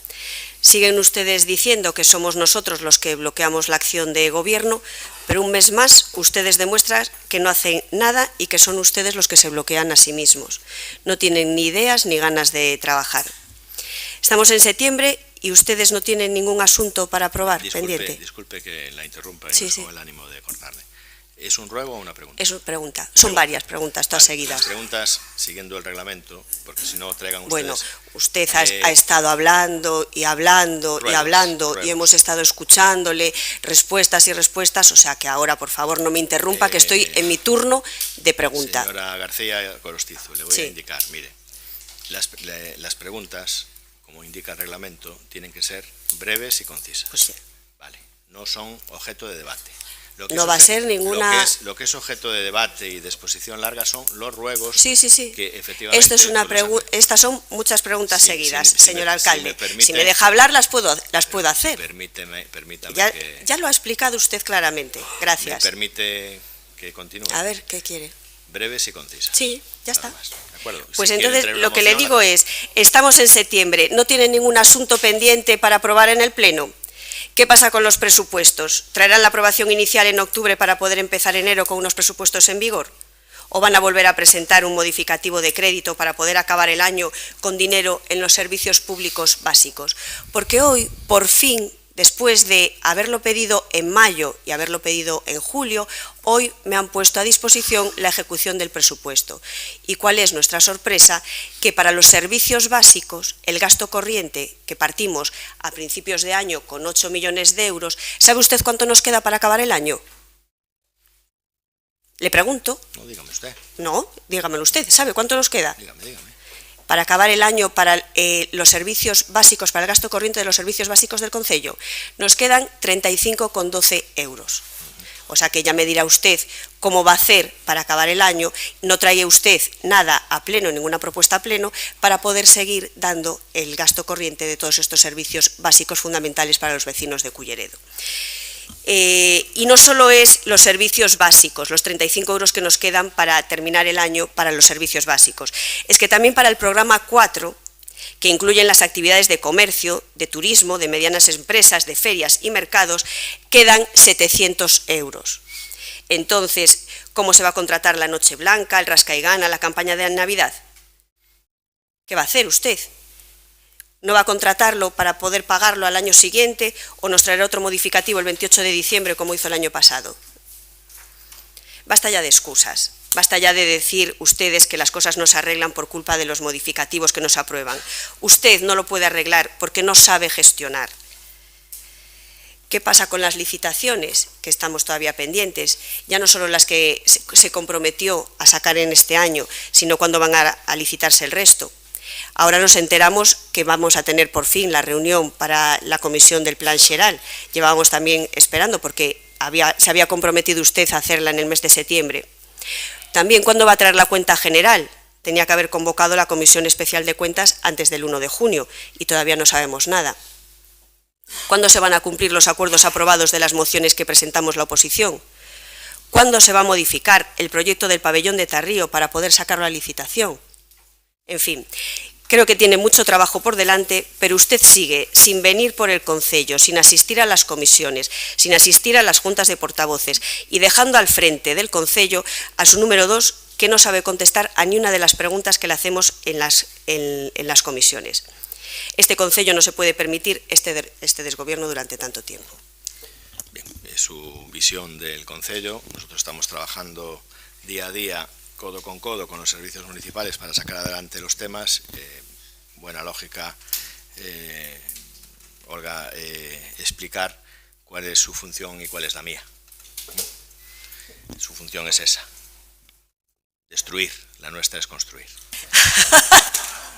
Siguen ustedes diciendo que somos nosotros los que bloqueamos la acción de gobierno, pero un mes más ustedes demuestran que no hacen nada y que son ustedes los que se bloquean a sí mismos. No tienen ni ideas ni ganas de trabajar. Estamos en septiembre y ustedes no tienen ningún asunto para aprobar pendiente. Disculpe que la interrumpa Sí, con el ánimo de cortarle. ¿Es un ruego o una pregunta? Es una pregunta. Son varias preguntas, todas seguidas. Las preguntas siguiendo el reglamento, porque si no traigan ustedes... Bueno, usted ha estado hablando y hablando y hablando y hemos estado escuchándole respuestas y respuestas, o sea que ahora, por favor, no me interrumpa, que estoy en mi turno de pregunta. Señora García Corostizo, le voy a indicar, mire, las preguntas, como indica el reglamento, tienen que ser breves y concisas. Pues sí. Vale, no son objeto de debate. No va a ser ninguna... Lo que es objeto de debate y de exposición larga son los ruegos. Sí. Que efectivamente... Esto es una estas son muchas preguntas seguidas, señor alcalde. Si me deja hablar, las puedo hacer. Permítame ya lo ha explicado usted claramente. Gracias. ¿Me permite que continúe? A ver, ¿qué quiere? Breves y concisas. Sí, ya está. ¿De acuerdo? Pues si entonces lo que le digo es, estamos en septiembre, no tiene ningún asunto pendiente para aprobar en el Pleno. ¿Qué pasa con los presupuestos? ¿Traerán la aprobación inicial en octubre para poder empezar enero con unos presupuestos en vigor? ¿O van a volver a presentar un modificativo de crédito para poder acabar el año con dinero en los servicios públicos básicos? Porque hoy, por fin, después de haberlo pedido en mayo y haberlo pedido en julio, hoy me han puesto a disposición la ejecución del presupuesto. ¿Y cuál es nuestra sorpresa? Que para los servicios básicos, el gasto corriente que partimos a principios de año con 8 millones de euros, ¿sabe usted cuánto nos queda para acabar el año? Le pregunto. No, dígame usted. No, dígamelo usted. ¿Sabe cuánto nos queda? Dígame. Para acabar el año para los servicios básicos, para el gasto corriente de los servicios básicos del Concello, nos quedan 35,12 euros. O sea que ya me dirá usted cómo va a hacer para acabar el año. No trae usted nada a pleno, ninguna propuesta a pleno, para poder seguir dando el gasto corriente de todos estos servicios básicos fundamentales para los vecinos de Culleredo. Y no solo es los servicios básicos, los 35 euros que nos quedan para terminar el año para los servicios básicos, es que también para el programa 4, que incluyen las actividades de comercio, de turismo, de medianas empresas, de ferias y mercados, quedan 700 euros. Entonces, ¿cómo se va a contratar la Noche Blanca, el Rasca y Gana, la campaña de Navidad? ¿Qué va a hacer usted? ¿No va a contratarlo para poder pagarlo al año siguiente o nos traerá otro modificativo el 28 de diciembre como hizo el año pasado? Basta ya de excusas, basta ya de decir ustedes que las cosas no se arreglan por culpa de los modificativos que nos aprueban. Usted no lo puede arreglar porque no sabe gestionar. ¿Qué pasa con las licitaciones? Que estamos todavía pendientes, ya no solo las que se comprometió a sacar en este año, sino cuándo van a licitarse el resto. Ahora nos enteramos que vamos a tener por fin la reunión para la comisión del Plan Xeral. Llevábamos también esperando porque se había comprometido usted a hacerla en el mes de septiembre. También, ¿cuándo va a traer la cuenta general? Tenía que haber convocado la Comisión Especial de Cuentas antes del 1 de junio y todavía no sabemos nada. ¿Cuándo se van a cumplir los acuerdos aprobados de las mociones que presentamos la oposición? ¿Cuándo se va a modificar el proyecto del pabellón de Tarrío para poder sacarlo a licitación? En fin, creo que tiene mucho trabajo por delante, pero usted sigue sin venir por el Concello, sin asistir a las comisiones, sin asistir a las juntas de portavoces y dejando al frente del Concello a su número 2, que no sabe contestar a ni una de las preguntas que le hacemos en las comisiones. Este Concello no se puede permitir este desgobierno durante tanto tiempo. Bien, es su visión del Concello. Nosotros estamos trabajando día a día codo con los servicios municipales para sacar adelante los temas. Buena lógica, Olga, explicar cuál es su función y cuál es la mía. Su función es esa, destruir, la nuestra es construir.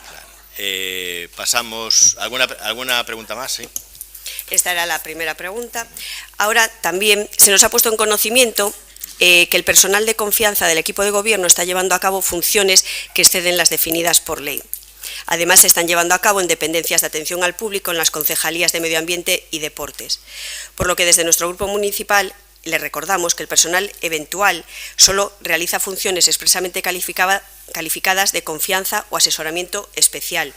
Claro. Pasamos, ¿alguna pregunta más? Sí. Esta era la primera pregunta. Ahora también se nos ha puesto en conocimiento que el personal de confianza del equipo de gobierno está llevando a cabo funciones que exceden las definidas por ley. Además, se están llevando a cabo en dependencias de atención al público en las concejalías de Medio Ambiente y Deportes. Por lo que desde nuestro grupo municipal le recordamos que el personal eventual solo realiza funciones expresamente calificadas de confianza o asesoramiento especial.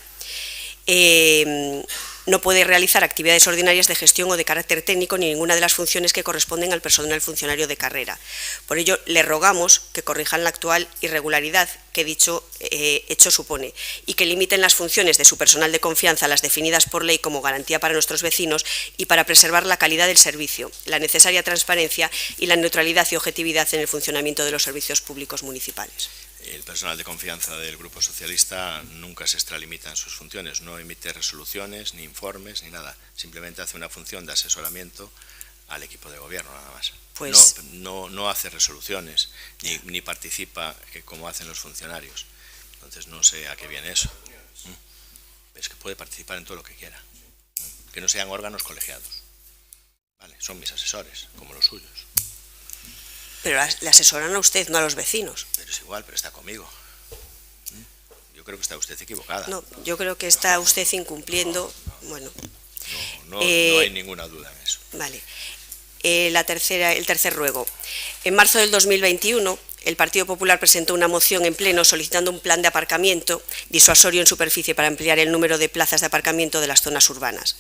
No puede realizar actividades ordinarias de gestión o de carácter técnico ni ninguna de las funciones que corresponden al personal funcionario de carrera. Por ello, le rogamos que corrijan la actual irregularidad que dicho hecho supone y que limiten las funciones de su personal de confianza a las definidas por ley como garantía para nuestros vecinos y para preservar la calidad del servicio, la necesaria transparencia y la neutralidad y objetividad en el funcionamiento de los servicios públicos municipales. El personal de confianza del Grupo Socialista nunca se extralimita en sus funciones, no emite resoluciones, ni informes, ni nada. Simplemente hace una función de asesoramiento al equipo de gobierno, nada más. Pues... No hace resoluciones, ni participa como hacen los funcionarios. Entonces no sé a qué viene eso. Es que puede participar en todo lo que quiera. Que no sean órganos colegiados. Vale, son mis asesores, como los suyos. Pero le asesoran a usted, no a los vecinos. Pero es igual, pero está conmigo. Yo creo que está usted equivocada. No, yo creo que está usted incumpliendo, bueno... No hay ninguna duda en eso. Vale. El tercer ruego. En marzo del 2021, el Partido Popular presentó una moción en pleno solicitando un plan de aparcamiento disuasorio en superficie para ampliar el número de plazas de aparcamiento de las zonas urbanas.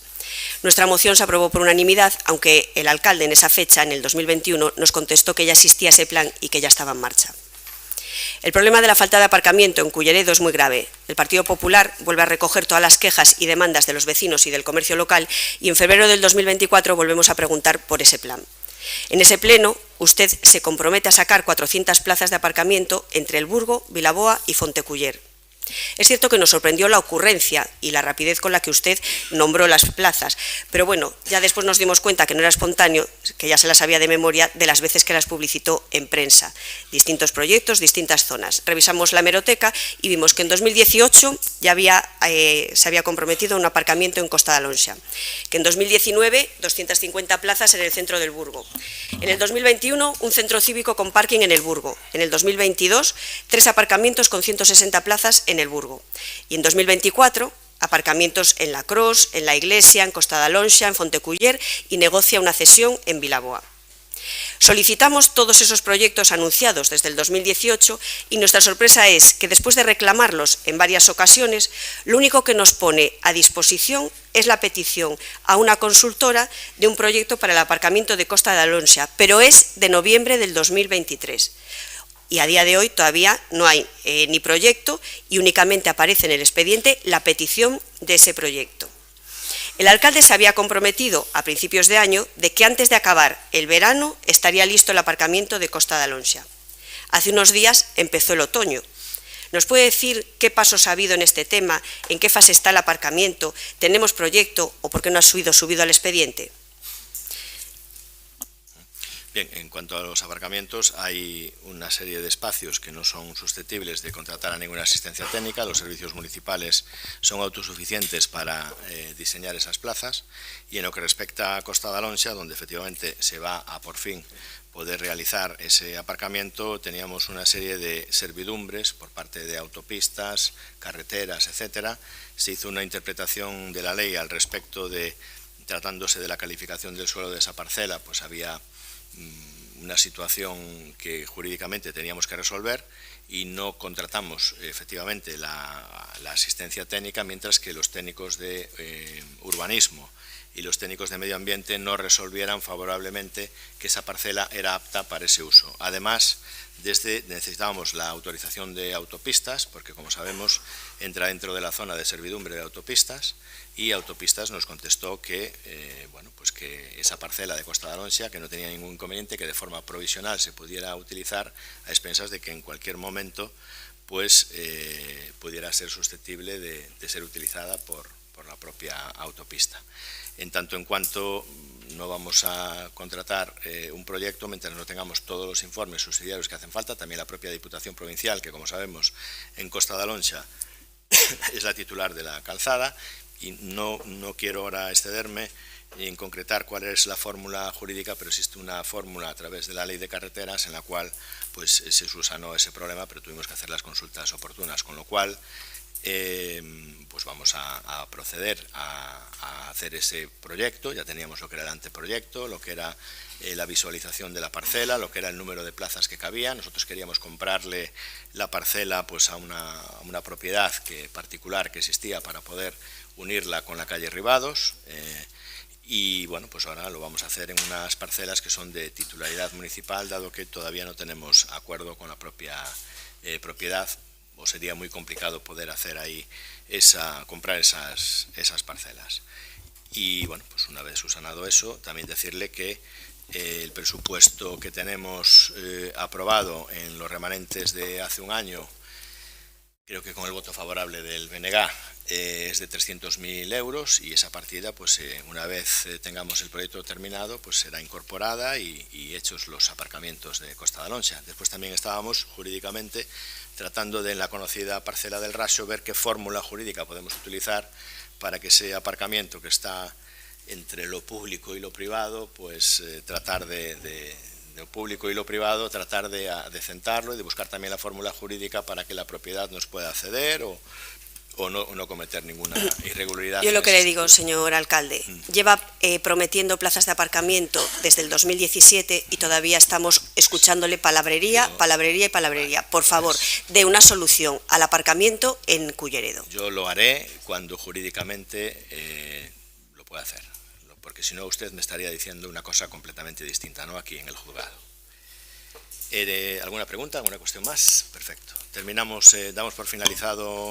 Nuestra moción se aprobó por unanimidad, aunque el alcalde en esa fecha, en el 2021, nos contestó que ya existía ese plan y que ya estaba en marcha. El problema de la falta de aparcamiento en Culleredo es muy grave. El Partido Popular vuelve a recoger todas las quejas y demandas de los vecinos y del comercio local y en febrero del 2024 volvemos a preguntar por ese plan. En ese pleno, usted se compromete a sacar 400 plazas de aparcamiento entre El Burgo, Vilaboa y Fonteculler. Es cierto que nos sorprendió la ocurrencia y la rapidez con la que usted nombró las plazas, pero bueno, ya después nos dimos cuenta que no era espontáneo, que ya se las sabía de memoria de las veces que las publicitó en prensa. Distintos proyectos, distintas zonas. Revisamos la hemeroteca y vimos que en 2018 ya se había comprometido un aparcamiento en Costa de Alonxa, que en 2019 250 plazas en el centro del Burgo. En el 2021 un centro cívico con parking en el Burgo. En el 2022 3 aparcamientos con 160 plazas en el Burgo. Y en 2024, aparcamientos en La Cros, en La Iglesia, en Costa de Alonxa, en Fonteculler y negocia una cesión en Vilaboa. Solicitamos todos esos proyectos anunciados desde el 2018 y nuestra sorpresa es que después de reclamarlos en varias ocasiones, lo único que nos pone a disposición es la petición a una consultora de un proyecto para el aparcamiento de Costa de Alonxa, pero es de noviembre del 2023. Y a día de hoy todavía no hay ni proyecto y únicamente aparece en el expediente la petición de ese proyecto. El alcalde se había comprometido a principios de año de que antes de acabar el verano estaría listo el aparcamiento de Costa de Alonxa. Hace unos días empezó el otoño. ¿Nos puede decir qué pasos ha habido en este tema, en qué fase está el aparcamiento, tenemos proyecto o por qué no ha subido al expediente? Bien, en cuanto a los aparcamientos, hay una serie de espacios que no son susceptibles de contratar a ninguna asistencia técnica. Los servicios municipales son autosuficientes para diseñar esas plazas. Y en lo que respecta a Costa de Alonxa, donde efectivamente se va a por fin poder realizar ese aparcamiento, teníamos una serie de servidumbres por parte de autopistas, carreteras, etcétera. Se hizo una interpretación de la ley al respecto de, tratándose de la calificación del suelo de esa parcela, pues había una situación que jurídicamente teníamos que resolver y no contratamos efectivamente la asistencia técnica, mientras que los técnicos de urbanismo y los técnicos de medio ambiente no resolvieran favorablemente que esa parcela era apta para ese uso. Además, necesitábamos la autorización de autopistas, porque como sabemos entra dentro de la zona de servidumbre de autopistas, y Autopistas nos contestó que, que esa parcela de Costa de Alonxa, que no tenía ningún inconveniente, que de forma provisional se pudiera utilizar a expensas de que en cualquier momento pudiera ser susceptible de ser utilizada por la propia autopista. En tanto en cuanto no vamos a contratar un proyecto mientras no tengamos todos los informes subsidiarios que hacen falta, también la propia Diputación Provincial, que como sabemos en Costa de Alonxa es la titular de la calzada, y no quiero ahora excederme en concretar cuál es la fórmula jurídica, pero existe una fórmula a través de la ley de carreteras en la cual se subsanó ese problema, pero tuvimos que hacer las consultas oportunas, con lo cual pues vamos a proceder a hacer ese proyecto. Ya teníamos lo que era el anteproyecto, lo que era la visualización de la parcela, lo que era el número de plazas que cabía. Nosotros queríamos comprarle la parcela pues a una propiedad particular que existía para poder unirla con la calle Ribados, y bueno, pues ahora lo vamos a hacer en unas parcelas que son de titularidad municipal, dado que todavía no tenemos acuerdo con la propia propiedad, o sería muy complicado poder hacer ahí comprar esas parcelas. Y bueno, pues una vez subsanado eso, también decirle que el presupuesto que tenemos aprobado en los remanentes de hace un año, creo que con el voto favorable del BNG, es de 300.000 euros, y esa partida, pues una vez tengamos el proyecto terminado, pues será incorporada y hechos los aparcamientos de Costa da Lonxa. Después también estábamos jurídicamente tratando de, en la conocida parcela del Raso, ver qué fórmula jurídica podemos utilizar para que ese aparcamiento que está entre lo público y lo privado, pues tratar de lo público y lo privado, tratar de decentarlo y de buscar también la fórmula jurídica para que la propiedad nos pueda ceder o no cometer ninguna irregularidad. Yo lo que le digo, señor alcalde, lleva prometiendo plazas de aparcamiento desde el 2017 y todavía estamos escuchándole palabrería, palabrería y palabrería. Por favor, dé una solución al aparcamiento en Culleredo. Yo lo haré cuando jurídicamente lo pueda hacer, porque si no usted me estaría diciendo una cosa completamente distinta, ¿no?, aquí en el juzgado. ¿Alguna pregunta, alguna cuestión más? Perfecto. Terminamos, damos por finalizado